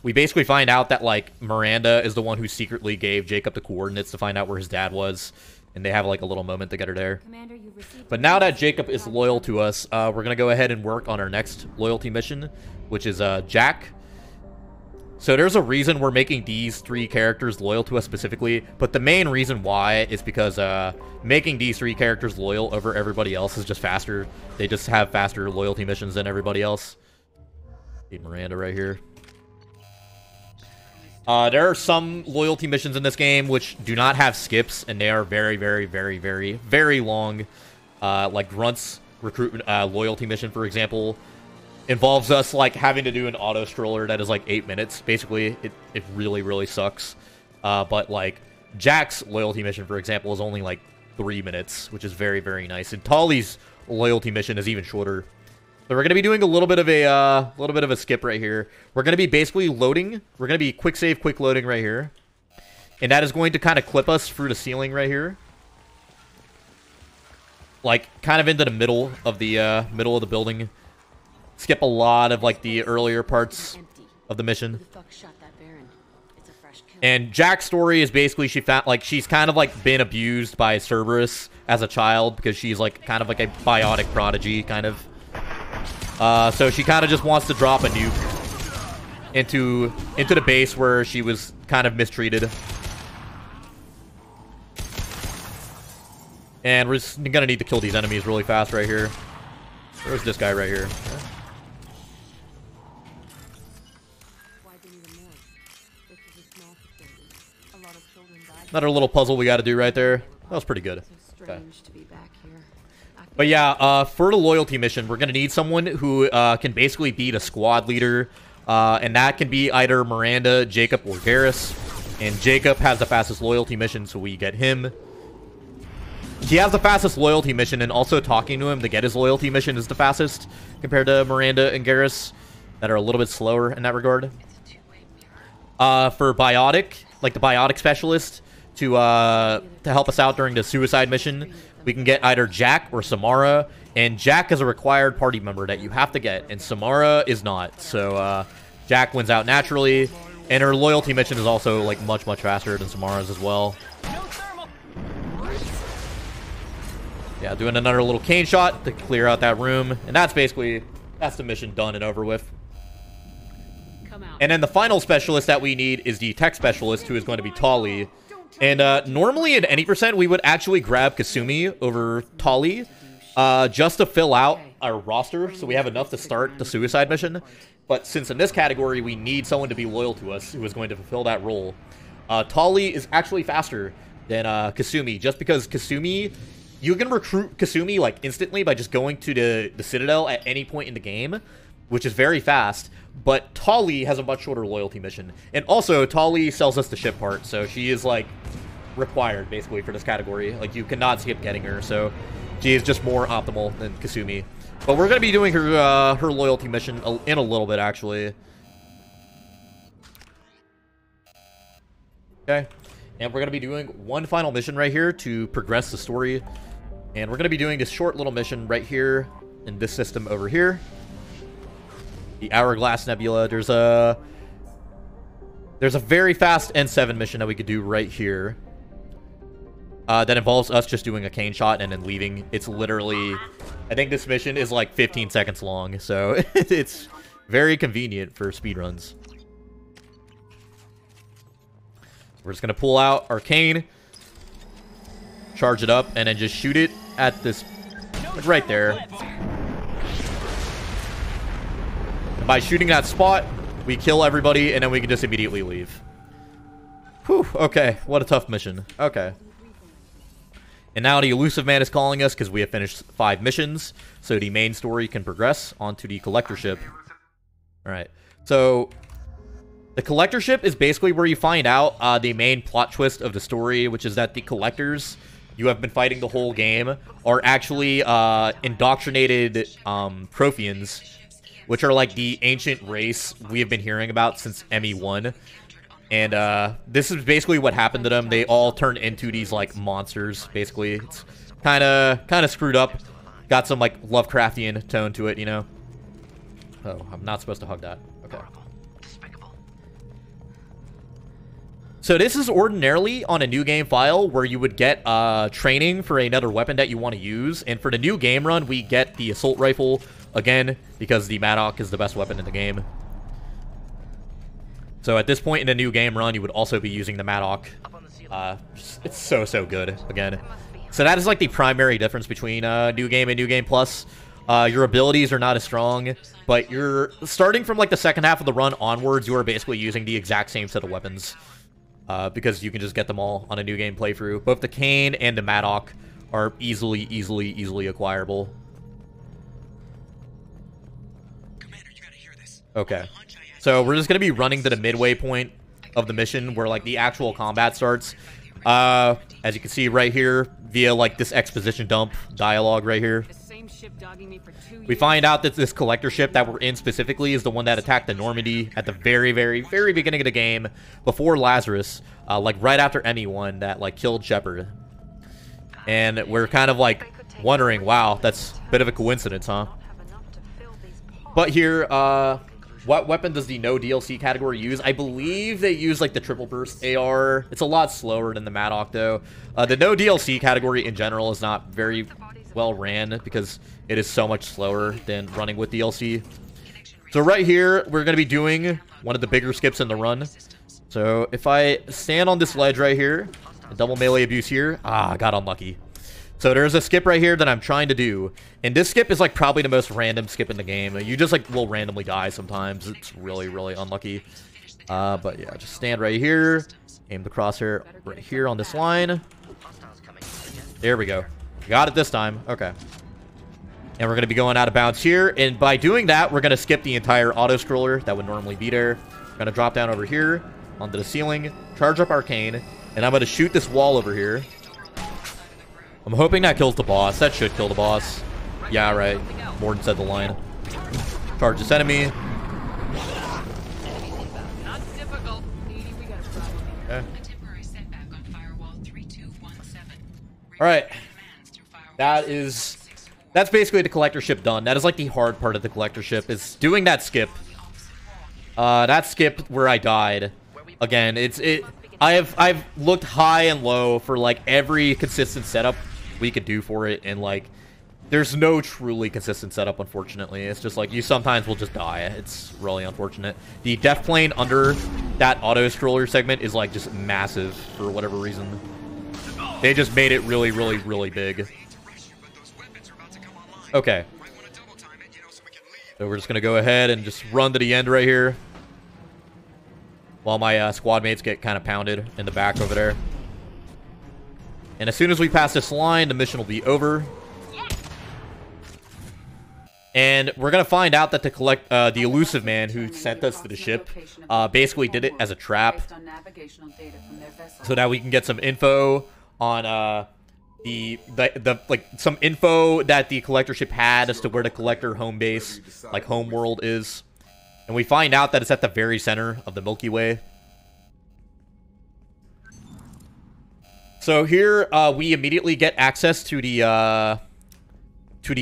we basically find out that, like, Miranda is the one who secretly gave Jacob the coordinates to find out where his dad was. And they have, like, a little moment together there. But now that Jacob is loyal to us, we're going to go ahead and work on our next loyalty mission, which is Jack. So there's a reason we're making these 3 characters loyal to us specifically, but the main reason why is because making these 3 characters loyal over everybody else is just faster. They just have faster loyalty missions than everybody else. Need Miranda right here. There are some loyalty missions in this game which do not have skips, and they are very, very, very, very, very long. Like Grunt's recruitment loyalty mission, for example, involves us like having to do an auto stroller that is like 8 minutes. Basically, it really, really sucks. But like Jack's loyalty mission, for example, is only like 3 minutes, which is very, very nice. And Tally's loyalty mission is even shorter. So we're gonna be doing a little bit of a skip right here. We're gonna be basically loading. We're gonna be quick save, quick loading right here, and that is going to kind of clip us through the ceiling right here, like kind of into the middle of the building. Skip a lot of like the earlier parts of the mission. And Jack's story is basically she's kind of like been abused by Cerberus as a child because she's like kind of like a biotic prodigy kind of. So she kind of just wants to drop a nuke into the base where she was kind of mistreated. And we're just gonna need to kill these enemies really fast right here. Where's this guy right here? Another little puzzle we got to do right there. That was pretty good. Okay. But yeah, for the loyalty mission, we're going to need someone who can basically be the squad leader. And that can be either Miranda, Jacob, or Garrus. And Jacob has the fastest loyalty mission, so we get him. He has the fastest loyalty mission, and also talking to him to get his loyalty mission is the fastest compared to Miranda and Garrus, that are a little bit slower in that regard. For Biotic, like the Biotic specialist, to help us out during the suicide mission, we can get either Jack or Samara, and Jack is a required party member that you have to get, and Samara is not. So Jack wins out naturally, and her loyalty mission is also like much faster than Samara's as well. Yeah, doing another little cane shot to clear out that room, and that's the mission done and over with. And then the final specialist that we need is the tech specialist, who is going to be Tali. And normally in any percent, we would actually grab Kasumi over Tali just to fill out our roster, so we have enough to start the suicide mission. But since in this category, we need someone to be loyal to us who is going to fulfill that role, Tali is actually faster than Kasumi, just because Kasumi, you can recruit Kasumi like instantly by just going to the Citadel at any point in the game, which is very fast. But Tali has a much shorter loyalty mission. And also, Tali sells us the ship part, so she is, like, required, basically, for this category. Like, you cannot skip getting her, so she is just more optimal than Kasumi. But we're going to be doing her her loyalty mission in a little bit, actually. Okay. And we're going to be doing one final mission right here to progress the story. And we're going to be doing this short little mission right here in this system over here. The Hourglass Nebula. There's a very fast N7 mission that we could do right here. That involves us just doing a cane shot and then leaving. It's literally, I think this mission is like 15 seconds long, so it's very convenient for speedruns. We're just gonna pull out our cane, charge it up, and then just shoot it at this, like right there. And by shooting that spot, we kill everybody, and then we can just immediately leave. Whew, okay, what a tough mission. Okay. And now the Elusive Man is calling us because we have finished 5 missions, so the main story can progress onto the Collector Ship. Alright, so the Collector Ship is basically where you find out the main plot twist of the story, which is that the Collectors you have been fighting the whole game are actually indoctrinated Protheans, which are like the ancient race we have been hearing about since ME1. And this is basically what happened to them. They all turned into these like monsters, basically. It's kind of screwed up. Got some like Lovecraftian tone to it, you know. Oh, I'm not supposed to hug that. Okay. So this is ordinarily on a new game file where you would get training for another weapon that you want to use. And for the new game run, we get the assault rifle again because the Maddock is the best weapon in the game. So at this point in a new game run, you would also be using the Maddock. It's so good, again. So that is like the primary difference between New Game and New Game Plus. Your abilities are not as strong, but you're starting from like the second half of the run onwards, you are basically using the exact same set of weapons. Because you can just get them all on a New Game playthrough. Both the Cane and the Maddock are easily acquirable. Commander, you gotta hear this. Okay. So we're just going to be running to the midway point of the mission where like the actual combat starts. As you can see right here, via like this exposition dump dialogue right here. We find out that this collector ship that we're in specifically is the one that attacked the Normandy at the very beginning of the game before Lazarus, like right after ME1 that like killed Shepard. And we're kind of like wondering, wow, that's a bit of a coincidence, huh? But here, what weapon does the no DLC category use? I believe they use like the triple burst AR. It's a lot slower than the Maddock though. The no DLC category in general is not very well ran because it is so much slower than running with DLC. So right here, we're going to be doing one of the bigger skips in the run. So if I stand on this ledge right here, a double melee abuse here, I got unlucky. So there's a skip right here that I'm trying to do. And this skip is like probably the most random skip in the game. You just like will randomly die sometimes. It's really unlucky. But yeah, just stand right here. Aim the crosshair right here on this line. There we go. Got it this time. Okay. And we're going to be going out of bounds here. And by doing that, we're going to skip the entire auto-scroller that would normally be there. We're going to drop down over here onto the ceiling, charge up Arcane, and I'm going to shoot this wall over here. I'm hoping that kills the boss. That should kill the boss. Yeah, right. Morden said the line. Charge this enemy. Okay. Alright. That's basically the collector ship done. That is like the hard part of the collector ship, is doing that skip. That skip where I died. Again, I've looked high and low for like every consistent setup we could do for it, and like there's no truly consistent setup, unfortunately. It's just like you sometimes will just die. It's really unfortunate. The death plane under that auto scroller segment is like just massive for whatever reason. They just made it really big. Okay. So we're just gonna go ahead and just run to the end right here while my squad mates get kind of pounded in the back over there. And as soon as we pass this line, the mission will be over. And we're going to find out that the elusive man who sent us to the ship basically did it as a trap so that we can get some info on some info that the collector ship had as to where the collector home base, like home world, is. And we find out that it's at the very center of the Milky Way. So here, we immediately get access to the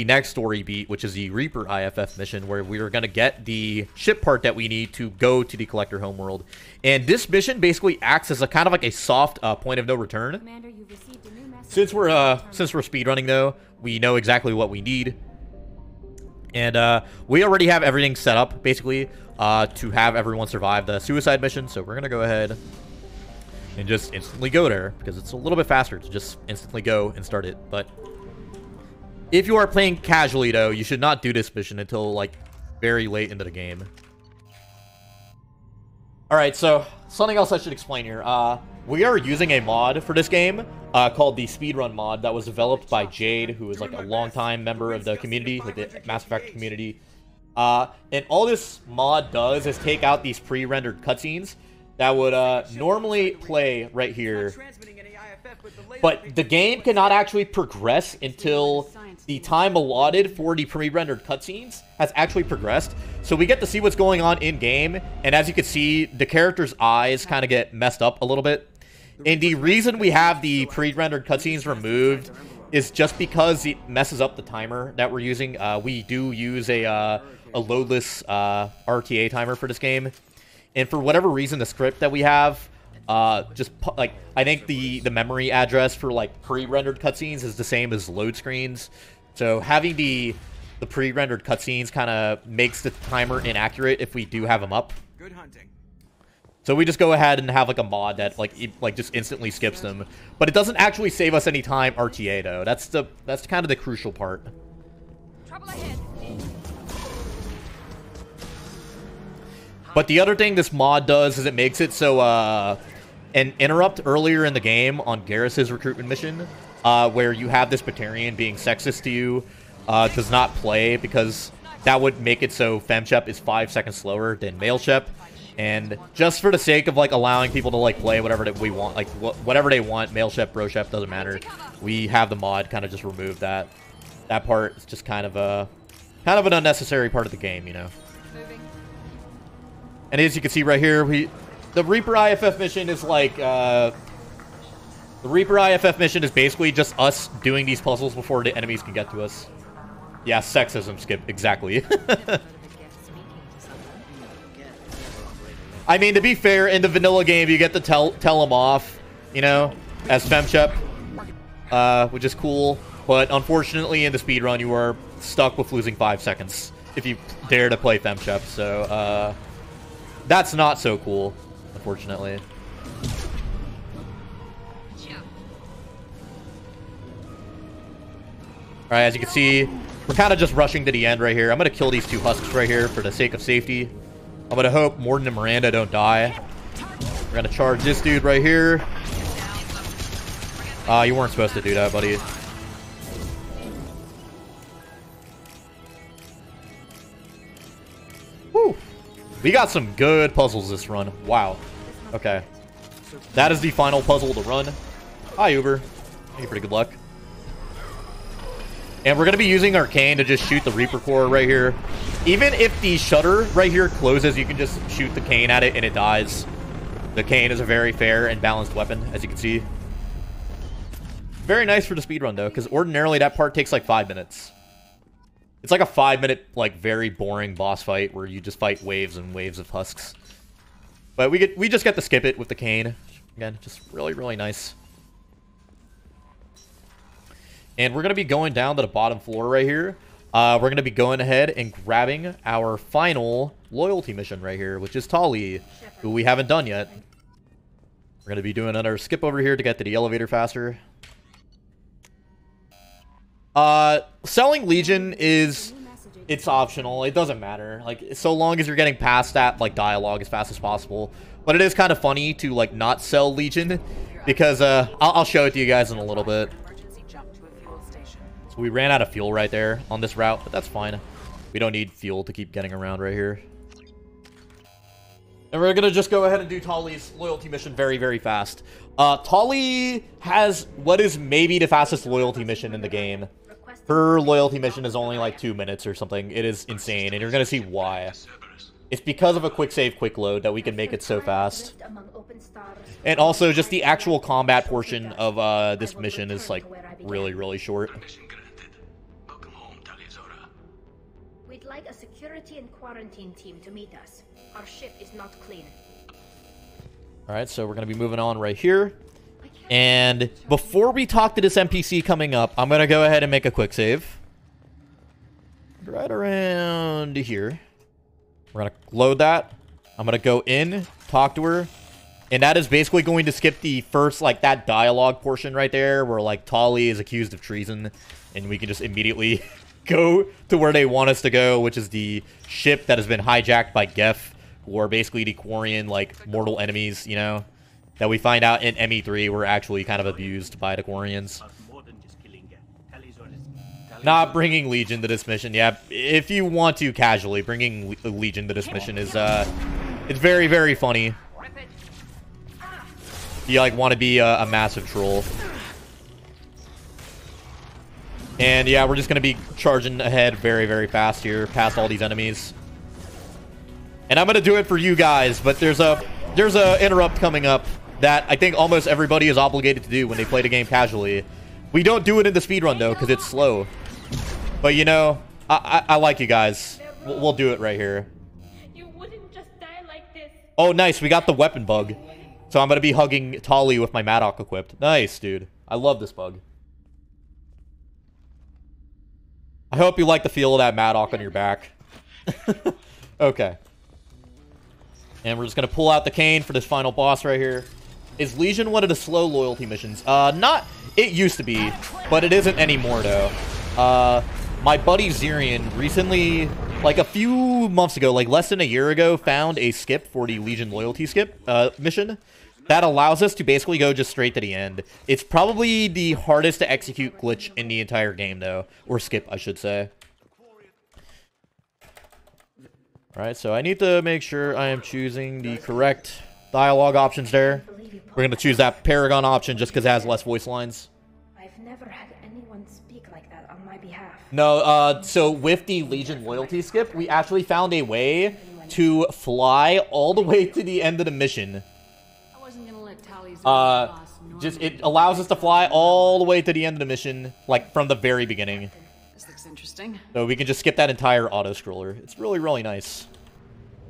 next story beat, which is the Reaper IFF mission, where we are going to get the ship part that we need to go to the collector homeworld. And this mission basically acts as a kind of like a soft point of no return. Commander, you've received a new message. Since we're speedrunning though, we know exactly what we need. And we already have everything set up basically to have everyone survive the suicide mission. So we're going to go ahead and just instantly go there, because it's a little bit faster to just instantly go and start it. But if you are playing casually, though, you should not do this mission until, like, very late into the game. Alright, so, something else I should explain here. We are using a mod for this game called the Speedrun mod that was developed by Jade, who is, like, a longtime member of the community, like the Mass Effect community. And all this mod does is take out these pre-rendered cutscenes that would normally play right here. But the game cannot actually progress until the time allotted for the pre-rendered cutscenes has actually progressed. So we get to see what's going on in-game, and as you can see, the character's eyes kind of get messed up a little bit. And the reason we have the pre-rendered cutscenes removed is just because it messes up the timer that we're using. We do use a loadless RTA timer for this game. And for whatever reason, the script that we have, I think the memory address for, like, pre-rendered cutscenes is the same as load screens. So having the pre-rendered cutscenes kind of makes the timer inaccurate if we do have them up. Good hunting. So we just go ahead and have like a mod that like just instantly skips them. But it doesn't actually save us any time RTA though. That's kind of the crucial part. Trouble ahead. But the other thing this mod does is it makes it so an interrupt earlier in the game on Garrus's recruitment mission, where you have this Batarian being sexist to you, does not play, because that would make it so FemShep is 5 seconds slower than MaleShep. And just for the sake of like allowing people to like play whatever that we want, like whatever they want, MaleShep, BroShep, doesn't matter. We have the mod kind of just remove that. That part is just kind of an unnecessary part of the game, you know. And as you can see right here, the Reaper IFF mission is like the Reaper IFF mission is basically just us doing these puzzles before the enemies can get to us. Yeah, sexism, Skip, exactly. I mean, to be fair, in the vanilla game, you get to tell them off, you know, as FemShep, which is cool. But unfortunately, in the speedrun, you are stuck with losing 5 seconds if you dare to play FemShep. So, that's not so cool, unfortunately. Alright, as you can see, we're kind of just rushing to the end right here. I'm going to kill these 2 husks right here for the sake of safety. I'm going to hope Morden and Miranda don't die. We're going to charge this dude right here. You weren't supposed to do that, buddy. Woo! We got some good puzzles this run. Wow. Okay. That is the final puzzle to run. Hi, Uber. Hey, pretty good luck. And we're going to be using Arcane to just shoot the Reaper Core right here. Even if the shutter right here closes, you can just shoot the cane at it and it dies. The cane is a very fair and balanced weapon, as you can see. Very nice for the speedrun, though, because ordinarily that part takes like 5 minutes. It's like a 5-minute, like, very boring boss fight where you just fight waves and waves of husks. But we just get to skip it with the cane. Again, just really, really nice. And we're going to be going down to the bottom floor right here. We're going to be going ahead and grabbing our final loyalty mission right here, which is Tali, who we haven't done yet. We're going to be doing another skip over here to get to the elevator faster. Selling Legion it's optional. It doesn't matter. Like, so long as you're getting past that, like, dialogue as fast as possible. But it is kind of funny to, like, not sell Legion, because, I'll show it to you guys in a little bit. So we ran out of fuel right there on this route, but that's fine. We don't need fuel to keep getting around right here. And we're going to just go ahead and do Tali's loyalty mission very, very fast. Tali has what is maybe the fastest loyalty mission in the game. Her loyalty mission is only like 2 minutes or something. It is insane, and you're going to see why. It's because of a quick save, quick load that we can make it so fast. And also, just the actual combat portion of this mission is like really, really short. We'd like a security and quarantine team to meet us. Our ship is not clean. Alright, so we're going to be moving on right here. And before we talk to this NPC coming up, I'm going to go ahead and make a quick save. Right around here. We're going to load that. I'm going to go in, talk to her. And that is basically going to skip the first, like, that dialogue portion right there, where, like, Tali is accused of treason. And we can just immediately go to where they want us to go, which is the ship that has been hijacked by Geth, who are basically the Quarian, like, mortal enemies, you know, that we find out in ME3 were actually kind of abused by the Quarians. Not bringing Legion to this mission. Yeah, if you want to casually, bringing Legion to this mission is, it's very, very funny. You, like, want to be a massive troll. And, yeah, we're just going to be charging ahead very, very fast here, past all these enemies. And I'm going to do it for you guys, but there's a interrupt coming up that I think almost everybody is obligated to do when they play the game casually. We don't do it in the speedrun, though, because it's slow. But, you know, I like you guys. We'll do it right here. You wouldn't just die like this. Oh, nice. We got the weapon bug. So I'm going to be hugging Tali with my Maddock equipped. Nice, dude. I love this bug. I hope you like the feel of that Maddock on your back. Okay. And we're just going to pull out the cane for this final boss right here. Is Legion one of the slow loyalty missions? Not... It used to be, but it isn't anymore, though. My buddy Zirian recently, like a few months ago, like less than a year ago, found a skip for the Legion loyalty skip mission that allows us to basically go just straight to the end. It's probably the hardest to execute glitch in the entire game, though. Or skip, I should say. Alright, so I need to make sure I am choosing the correct dialogue options there. We're going to choose that Paragon option just because it has less voice lines. I've never had anyone speak like that on my behalf. No, so with the Legion loyalty skip, we actually found a way to fly all the way to the end of the mission. I wasn't gonna let Tallys boss It allows us to fly all the way to the end of the mission, like from the very beginning. This looks interesting. So we can just skip that entire auto-scroller. It's really, really nice.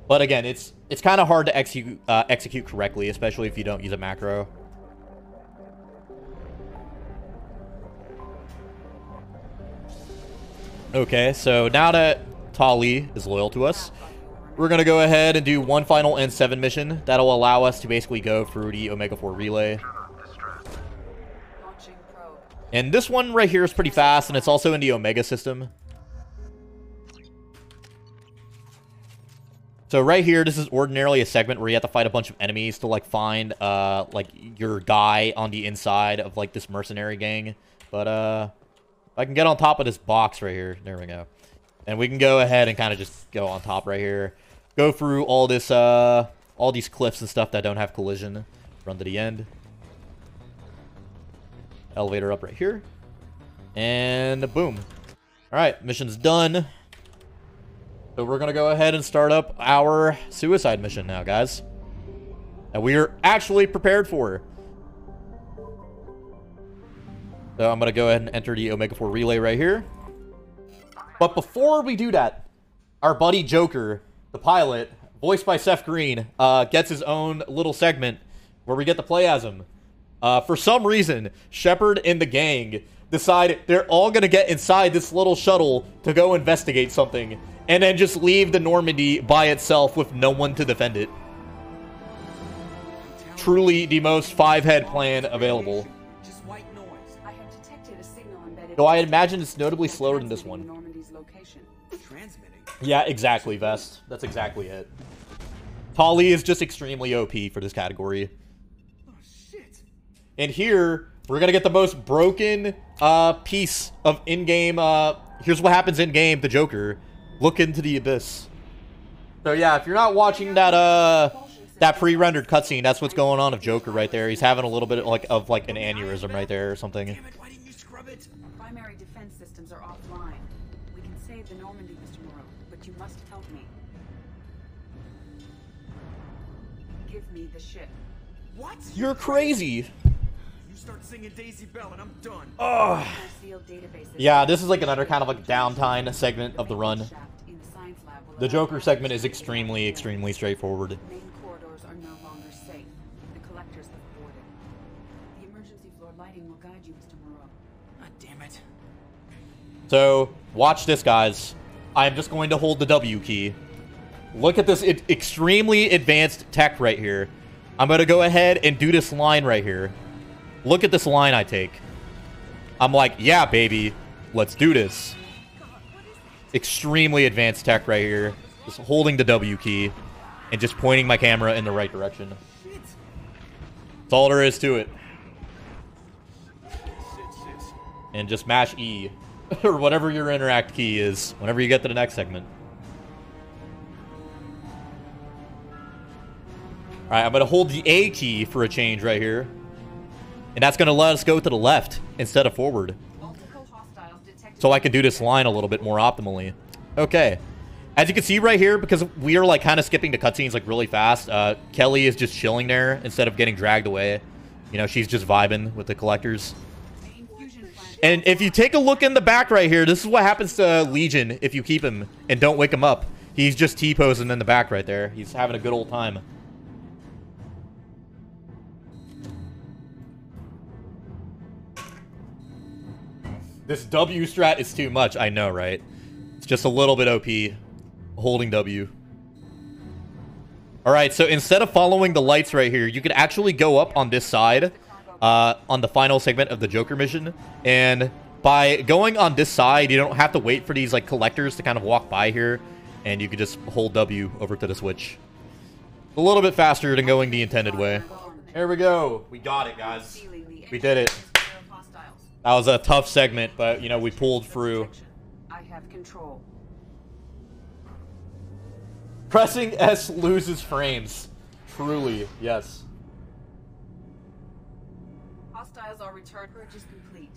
But again, it's kind of hard to execute correctly, especially if you don't use a macro. Okay, so now that Tali is loyal to us, we're going to go ahead and do one final N7 mission. That'll allow us to basically go through the Omega 4 relay. And this one right here is pretty fast, and it's also in the Omega system. So right here, this is ordinarily a segment where you have to fight a bunch of enemies to, like, find, like, your guy on the inside of, like, this mercenary gang. But, if I can get on top of this box right here. There we go. And we can go ahead and kind of just go on top right here. Go through all this, all these cliffs and stuff that don't have collision. Run to the end. Elevator up right here. And boom. Alright, mission's done. So we're going to go ahead and start up our suicide mission now, guys. And we are actually prepared for. So I'm going to go ahead and enter the Omega 4 relay right here. But before we do that, our buddy Joker, the pilot, voiced by Seth Green, gets his own little segment where we get to play as him. For some reason, Shepard and the gang decide they're all going to get inside this little shuttle to go investigate something. And then just leave the Normandy by itself with no one to defend it. Truly the most five-head plan available. Though I imagine it's notably slower than this one. Yeah, exactly, Vest. That's exactly it. Tali is just extremely OP for this category. And here, we're going to get the most broken piece of in-game... here's what happens in-game, the Joker. Look into the abyss. So yeah, if you're not watching that that pre-rendered cutscene, that's what's going on with Joker right there. He's having a little bit of like an aneurysm right there or something. Damn it, why didn't you scrub it? Primary defense systems are offline. We can save the Normandy, Mr. Moreau, but you must help me. Give me the ship. What? You're crazy. You start singing Daisy Bell and I'm done. Ugh. Yeah, this is like another kind of like downtime segment of the run. The Joker segment is extremely, extremely straightforward. Main corridors are no longer safe. The collectors have boarded. The emergency floor lighting will guide you, Mr. Moreau. God damn it. So, watch this, guys. I'm just going to hold the W key. Look at this extremely advanced tech right here. I'm going to go ahead and do this line right here. Look at this line I take. I'm like, yeah, baby. Let's do this. Extremely advanced tech right here. Just holding the W key and just pointing my camera in the right direction. That's all there is to it. And just mash E. Or whatever your interact key is whenever you get to the next segment. Alright, I'm going to hold the A key for a change right here. And that's going to let us go to the left instead of forward. So I can do this line a little bit more optimally. Okay. As you can see right here, because we are like kind of skipping the cutscenes like really fast, Kelly is just chilling there instead of getting dragged away. You know, she's just vibing with the collectors. And if you take a look in the back right here, this is what happens to Legion if you keep him and don't wake him up. He's just T-posing in the back right there. He's having a good old time. This W strat is too much. I know, right? It's just a little bit OP. Holding W. All right, so instead of following the lights right here, you could actually go up on this side on the final segment of the Joker mission. And by going on this side, you don't have to wait for these like collectors to kind of walk by here. And you could just hold W over to the switch. A little bit faster than going the intended way. There we go. We got it, guys. We did it. That was a tough segment, but, you know, we pulled through. I have control. Pressing S loses frames. Truly, yes. Hostiles are returned. Purge is complete.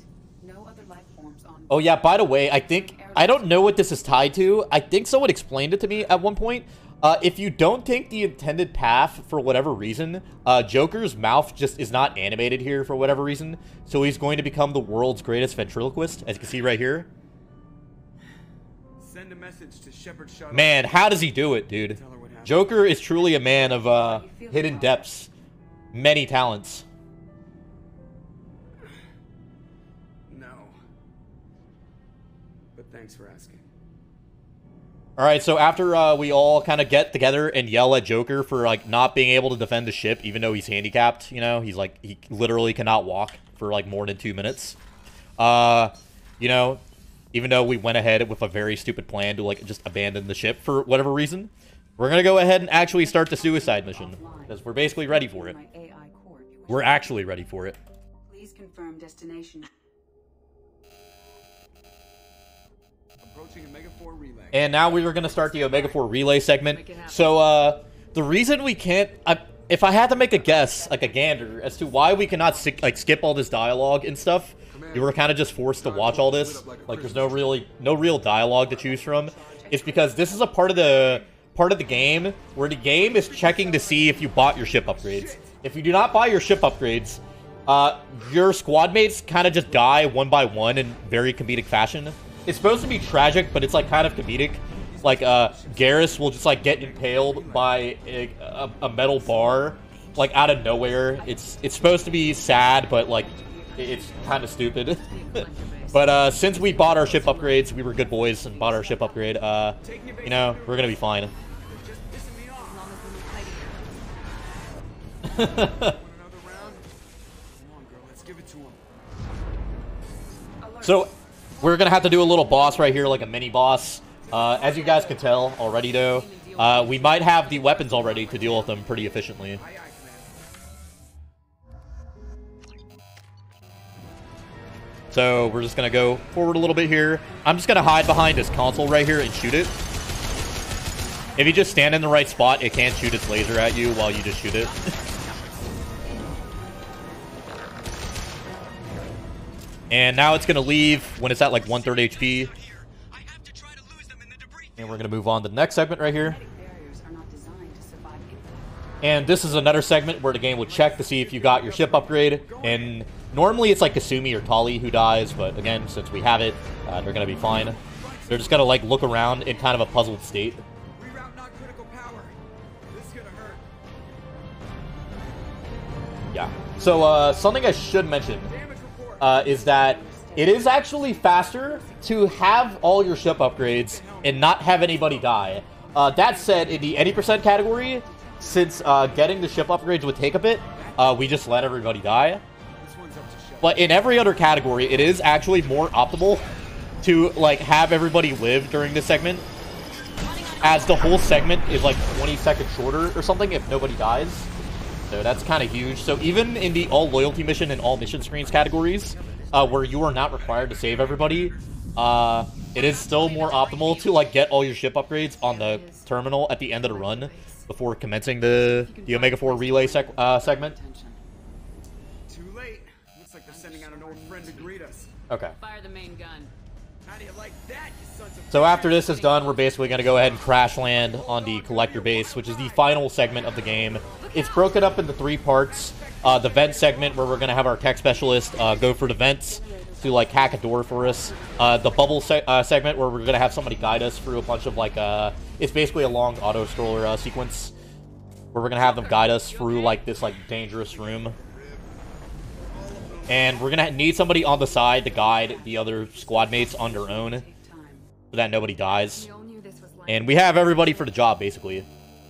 No other life forms on. Oh yeah, by the way, I don't know what this is tied to. I think someone explained it to me at one point. If you don't take the intended path for whatever reason, Joker's mouth just is not animated here for whatever reason. So he's going to become the world's greatest ventriloquist, as you can see right here. Send a message to Shepard Shuttle. Man, how does he do it, dude? Joker is truly a man of hidden depths. Many talents. No. But thanks for asking. Alright, so after we all kind of get together and yell at Joker for, like, not being able to defend the ship, even though he's handicapped, you know? He's, like, he literally cannot walk for, like, more than 2 minutes. You know, even though we went ahead with a very stupid plan to, like, just abandon the ship for whatever reason, we're gonna go ahead and actually start the suicide mission. Because we're basically ready for it. We're actually ready for it. Please confirm destination. Approaching Omega 4 relay. And now we are going to start the Omega 4 relay segment. So, the reason we can't... if I had to make a guess, like a gander, as to why we cannot skip all this dialogue and stuff, we were kind of just forced to watch all this. Like, there's no real dialogue to choose from. It's because this is a part of the game where the game is checking to see if you bought your ship upgrades. If you do not buy your ship upgrades, your squad mates kind of just die one by one in very comedic fashion. It's supposed to be tragic, but it's, like, kind of comedic. Like, Garrus will just, like, get impaled by a metal bar, like, out of nowhere. It's supposed to be sad, but, like, it's kind of stupid. But, since we bought our ship upgrades, we were good boys and bought our ship upgrade, you know, we're gonna be fine. So... we're going to have to do a little boss right here, like a mini-boss. As you guys can tell already, though, we might have the weapons already to deal with them pretty efficiently. So we're just going to go forward a little bit here. I'm just going to hide behind this console right here and shoot it. If you just stand in the right spot, it can't shoot its laser at you while you just shoot it. And now it's going to leave when it's at like 1/3 HP. And we're going to move on to the next segment right here. And this is another segment where the game will check to see if you got your ship upgrade. And normally it's like Kasumi or Tali who dies, but again, since we have it, they're going to be fine. They're just going to like look around in kind of a puzzled state. Yeah. So something I should mention is that it is actually faster to have all your ship upgrades and not have anybody die. That said, in the 80% category, since getting the ship upgrades would take a bit, we just let everybody die. But in every other category, it is actually more optimal to like have everybody live during this segment, as the whole segment is like 20 seconds shorter or something if nobody dies. So that's kind of huge. So even in the all loyalty mission and all mission screens categories, where you are not required to save everybody, it is still more optimal to like get all your ship upgrades on the terminal at the end of the run before commencing the Omega 4 relay segment. Too late. Looks like they're sending out an old friend to greet us. Okay. Fire the main gun. How do you like that, you sons of... So after this is done, we're basically going to go ahead and crash land on the collector base, which is the final segment of the game. It's broken up into 3 parts. The vent segment, where we're going to have our tech specialist go for the vents to like hack a door for us. The bubble segment, where we're going to have somebody guide us through a bunch of like... it's basically a long auto-scroller sequence, where we're going to have them guide us through like this like dangerous room. And we're going to need somebody on the side to guide the other squad mates on their own, so that nobody dies. And we have everybody for the job, basically.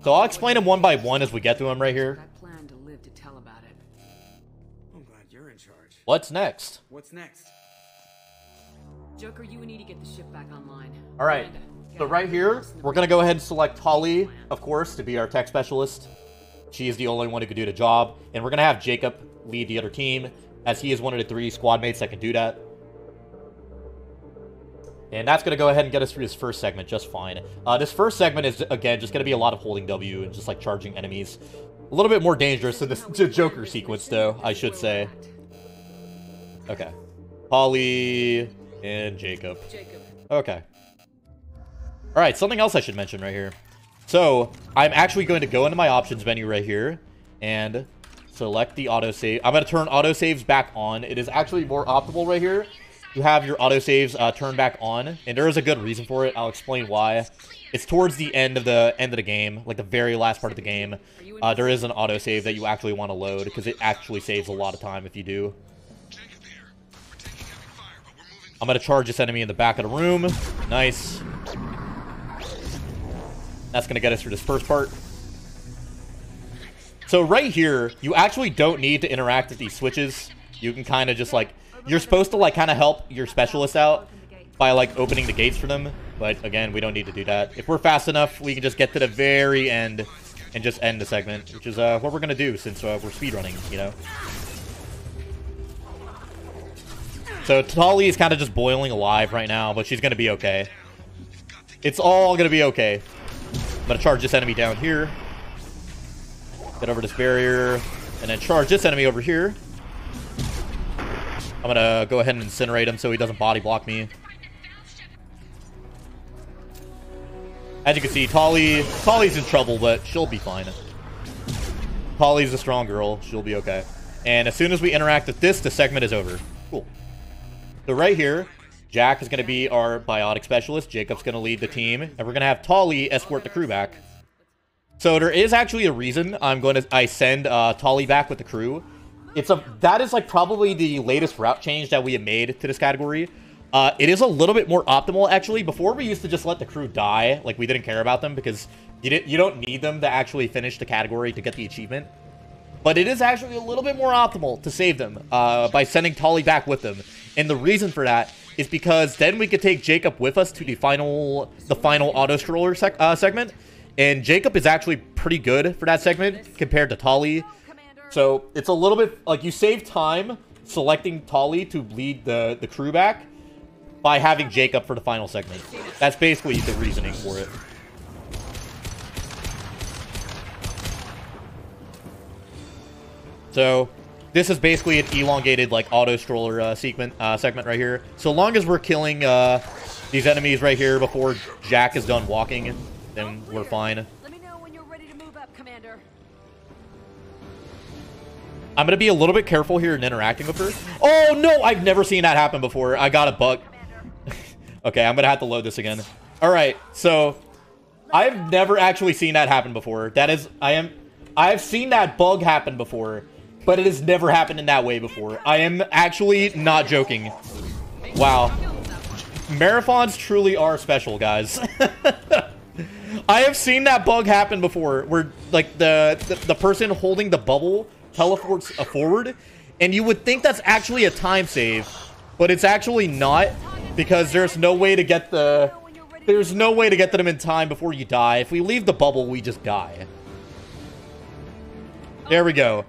So I'll explain them one by one as we get to them right here. I plan to live to tell about it. I'm glad you're in charge. What's next? What's next? Joker, you need to get the ship back online. All right. So right here, we're going to go ahead and select Tali, of course, to be our tech specialist. She is the only one who can do the job. And we're going to have Jacob lead the other team, as he is one of the 3 squad mates that can do that. And that's going to go ahead and get us through this first segment just fine. This first segment is, again, just going to be a lot of holding W and just, like, charging enemies. A little bit more dangerous than the Joker sequence, though, I should say. Okay. Tali and Jacob. Okay. Alright, something else I should mention right here. So, I'm actually going to go into my options menu right here and select the autosave. I'm going to turn autosaves back on. It is actually more optimal right here to have your autosaves turned back on, and there is a good reason for it. I'll explain why. It's towards the end of the game, like the very last part of the game. There is an autosave that you actually want to load because it actually saves a lot of time if you do. I'm going to charge this enemy in the back of the room. Nice. That's going to get us through this first part. So right here, you actually don't need to interact with these switches. You can kind of just like... You're supposed to like kind of help your specialists out by like opening the gates for them. But again, we don't need to do that. If we're fast enough, we can just get to the very end and just end the segment. Which is what we're going to do since we're speedrunning, you know. So Tali is kind of just boiling alive right now, but she's going to be okay. It's all going to be okay. I'm going to charge this enemy down here. Get over this barrier. And then charge this enemy over here. I'm going to go ahead and incinerate him so he doesn't body block me. As you can see, Tali's in trouble, but she'll be fine. Tali's a strong girl. She'll be okay. And as soon as we interact with this, the segment is over. Cool. So right here, Jack is going to be our biotic specialist. Jacob's going to lead the team. And we're going to have Tali escort the crew back. So there is actually a reason I send Tali back with the crew. That is like probably the latest route change that we have made to this category. It is a little bit more optimal, actually. Before, we used to just let the crew die. Like, we didn't care about them because you don't need them to actually finish the category to get the achievement. But it is actually a little bit more optimal to save them by sending Tali back with them. And the reason for that is because then we could take Jacob with us to the final auto-stroller segment. And Jacob is actually pretty good for that segment compared to Tali. So it's a little bit like you save time selecting Tali to lead the crew back by having Jacob for the final segment. That's basically the reasoning for it. So this is basically an elongated like auto stroller segment right here. So long as we're killing these enemies right here before Jack is done walking, then we're fine. Let me know when you're ready to move up, Commander. I'm gonna be a little bit careful here in interacting with her. Oh no, I've never seen that happen before. I got a bug. Okay, I'm gonna have to load this again. All right, so I've never actually seen that happen before. I've seen that bug happen before, but it has never happened in that way before. I am actually not joking. Wow. Marathons truly are special, guys. I have seen that bug happen before, where like the person holding the bubble teleports forward, and you would think that's actually a time save, but it's actually not, because there's no way to get them in time before you die. If we leave the bubble, we just die. There we go.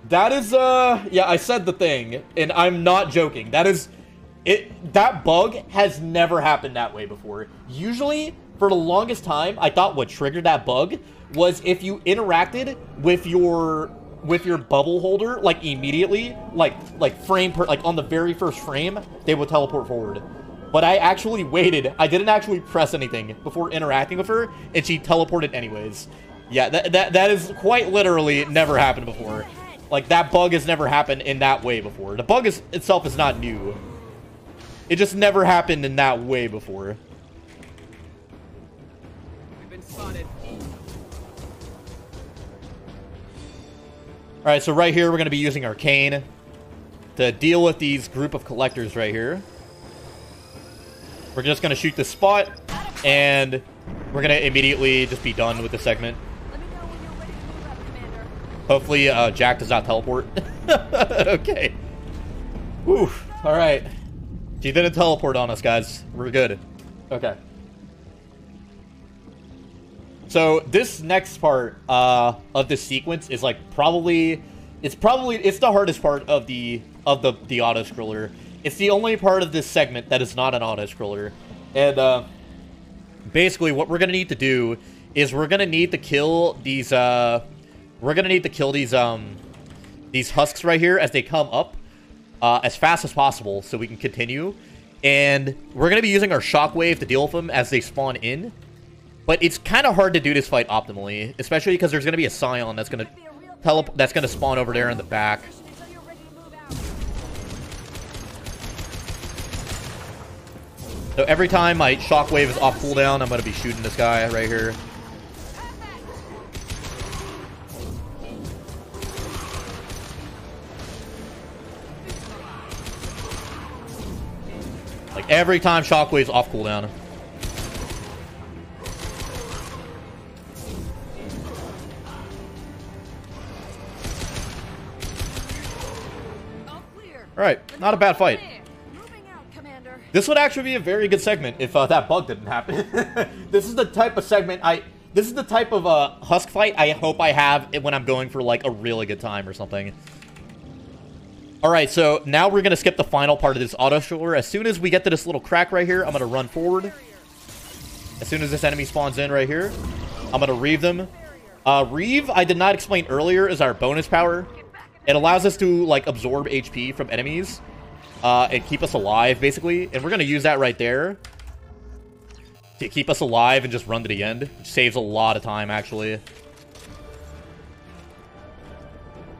That is yeah, I said the thing, and I'm not joking. That bug has never happened that way before. Usually, for the longest time, I thought what triggered that bug was if you interacted with your bubble holder, like immediately, like on the very first frame, they would teleport forward. But I actually waited. I didn't actually press anything before interacting with her, and she teleported anyways. Yeah, that is quite literally never happened before. Like, that bug has never happened in that way before. The bug itself is not new. It just never happened in that way before. We've been spotted. Alright, so right here we're going to be using Arcane to deal with these group of collectors right here. We're just going to shoot this spot, and we're going to immediately just be done with the segment. Hopefully, Jack does not teleport. Okay. Whew. All right. She didn't teleport on us, guys. We're good. Okay. So this next part of this sequence is like it's the hardest part of the auto scroller. It's the only part of this segment that is not an auto scroller. And basically what we're gonna need to do is we're gonna need to kill these these husks right here as they come up as fast as possible so we can continue. And we're going to be using our shockwave to deal with them as they spawn in. But it's kind of hard to do this fight optimally, especially because there's going to be a Scion that's going to spawn over there in the back. So every time my shockwave is off cooldown, I'm going to be shooting this guy right here. Like every time shockwave's off cooldown. Alright, not a bad fight. This would actually be a very good segment if that bug didn't happen. This is the type of segment this is the type of husk fight I hope I have when I'm going for like a really good time or something. Alright, so now we're going to skip the final part of this auto scroller. As soon as we get to this little crack right here, I'm going to run forward. As soon as this enemy spawns in right here, I'm going to reave them. Reave, I did not explain earlier, is our bonus power. It allows us to, like, absorb HP from enemies and keep us alive, basically. And we're going to use that right there to keep us alive and just run to the end. Which saves a lot of time, actually.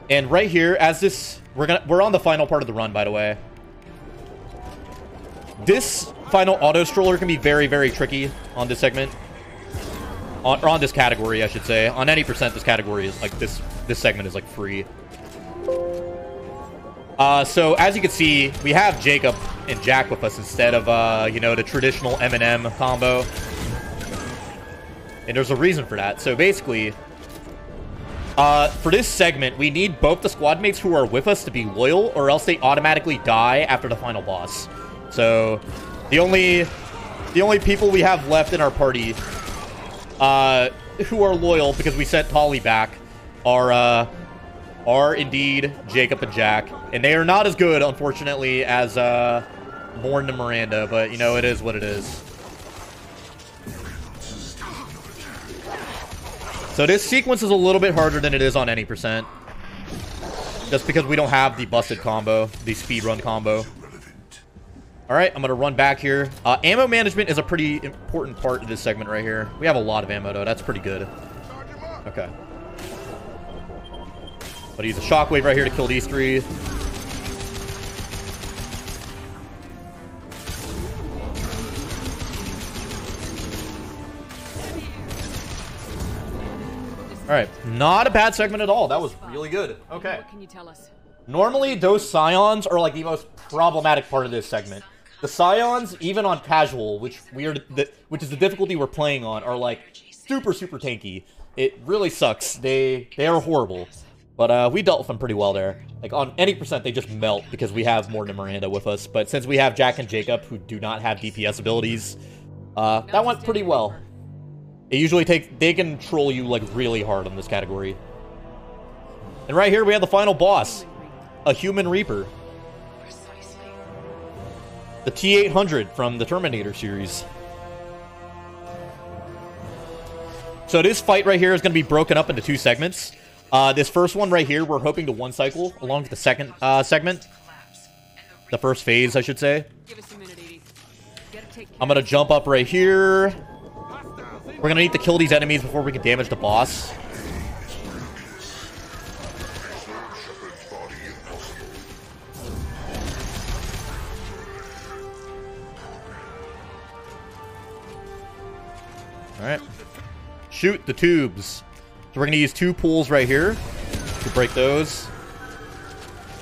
And right here, as this... We're on the final part of the run, by the way. This final auto stroller can be very, very tricky on this segment. Or on this category, I should say. On any percent, this category is like this segment is like free. So as you can see, we have Jacob and Jack with us instead of you know, the traditional M&M combo. And there's a reason for that. So basically, for this segment, we need both the squad mates who are with us to be loyal, or else they automatically die after the final boss. So the only people we have left in our party who are loyal, because we sent Tali back, are indeed Jacob and Jack. And they are not as good, unfortunately, as Morn and Miranda, but you know, it is what it is. So this sequence is a little bit harder than it is on any percent. Just because we don't have the busted combo, the speedrun combo. Alright, I'm going to run back here. Ammo management is a pretty important part of this segment right here. We have a lot of ammo though, that's pretty good. Okay. I'm going to use a shockwave right here to kill these three. Alright, not a bad segment at all. That was really good. Okay. What can you tell us? Normally, those Scions are like the most problematic part of this segment. The Scions, even on casual, which is the difficulty we're playing on, are like super, super tanky. It really sucks. They are horrible. But we dealt with them pretty well there. Like on any percent, they just melt because we have Morton and Miranda with us. But since we have Jack and Jacob, who do not have DPS abilities, that went pretty well. It usually they can troll you like really hard on this category. And right here we have the final boss, a human Reaper. The T-800 from the Terminator series. So this fight right here is going to be broken up into two segments. This first one right here, we're hoping to one cycle along with the second segment. The first phase, I should say. I'm going to jump up right here. We're going to need to kill these enemies before we can damage the boss. Alright. Shoot the tubes. So we're going to use two pulls right here to break those.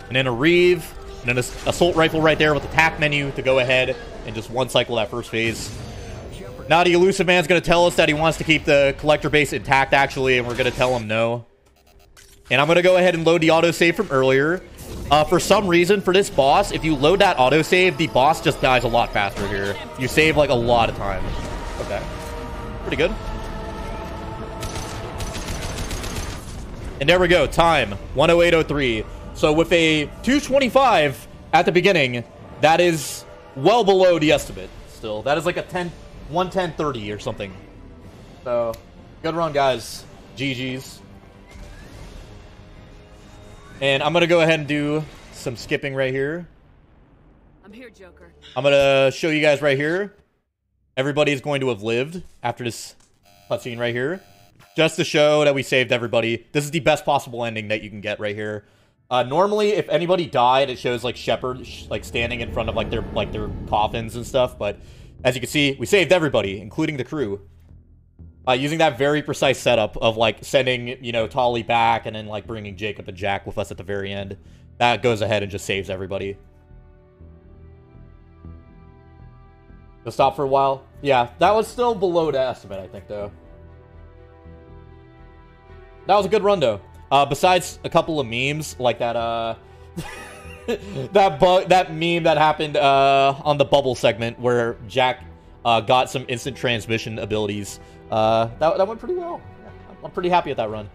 And then a reeve. And then an assault rifle right there with the attack menu to go ahead and just one cycle that first phase. Now the elusive man's going to tell us that he wants to keep the collector base intact, actually, and we're going to tell him no. And I'm going to go ahead and load the autosave from earlier. For some reason, for this boss, if you load that autosave, the boss just dies a lot faster here. You save, like, a lot of time. Okay. Pretty good. And there we go. Time. 108.03. So with a 225 at the beginning, that is well below the estimate still. That is like a 110.30 or something. So, good run, guys. GG's. And I'm going to go ahead and do some skipping right here. I'm here, Joker. I'm going to show you guys right here. Everybody's going to have lived after this cutscene right here. Just to show that we saved everybody. This is the best possible ending that you can get right here. Normally, if anybody died, it shows like Shepard like standing in front of like their coffins and stuff. But as you can see, we saved everybody, including the crew. Using that very precise setup of like sending, you know, Tali back and then like bringing Jacob and Jack with us at the very end. That goes ahead and just saves everybody. You'll stop for a while. Yeah, that was still below the estimate, I think, though. That was a good run, though. Besides a couple of memes, like that, that meme that happened on the bubble segment where Jack got some instant transmission abilities. That went pretty well. Yeah, I'm pretty happy with that run.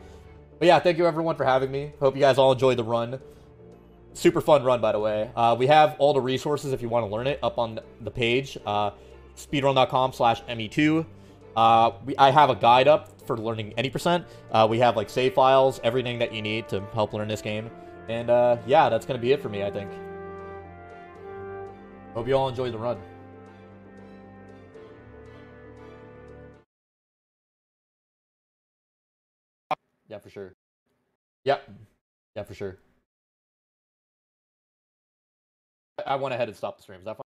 But yeah, thank you everyone for having me. Hope you guys all enjoyed the run. Super fun run, by the way. We have all the resources if you want to learn it up on the page. Speedrun.com/ME2. I have a guide up for learning any percent. We have like save files, everything that you need to help learn this game. And yeah, that's going to be it for me, I think. Hope you all enjoyed the run. Yeah, for sure. Yep. Yeah, for sure. I went ahead and stopped the stream. Is that fine?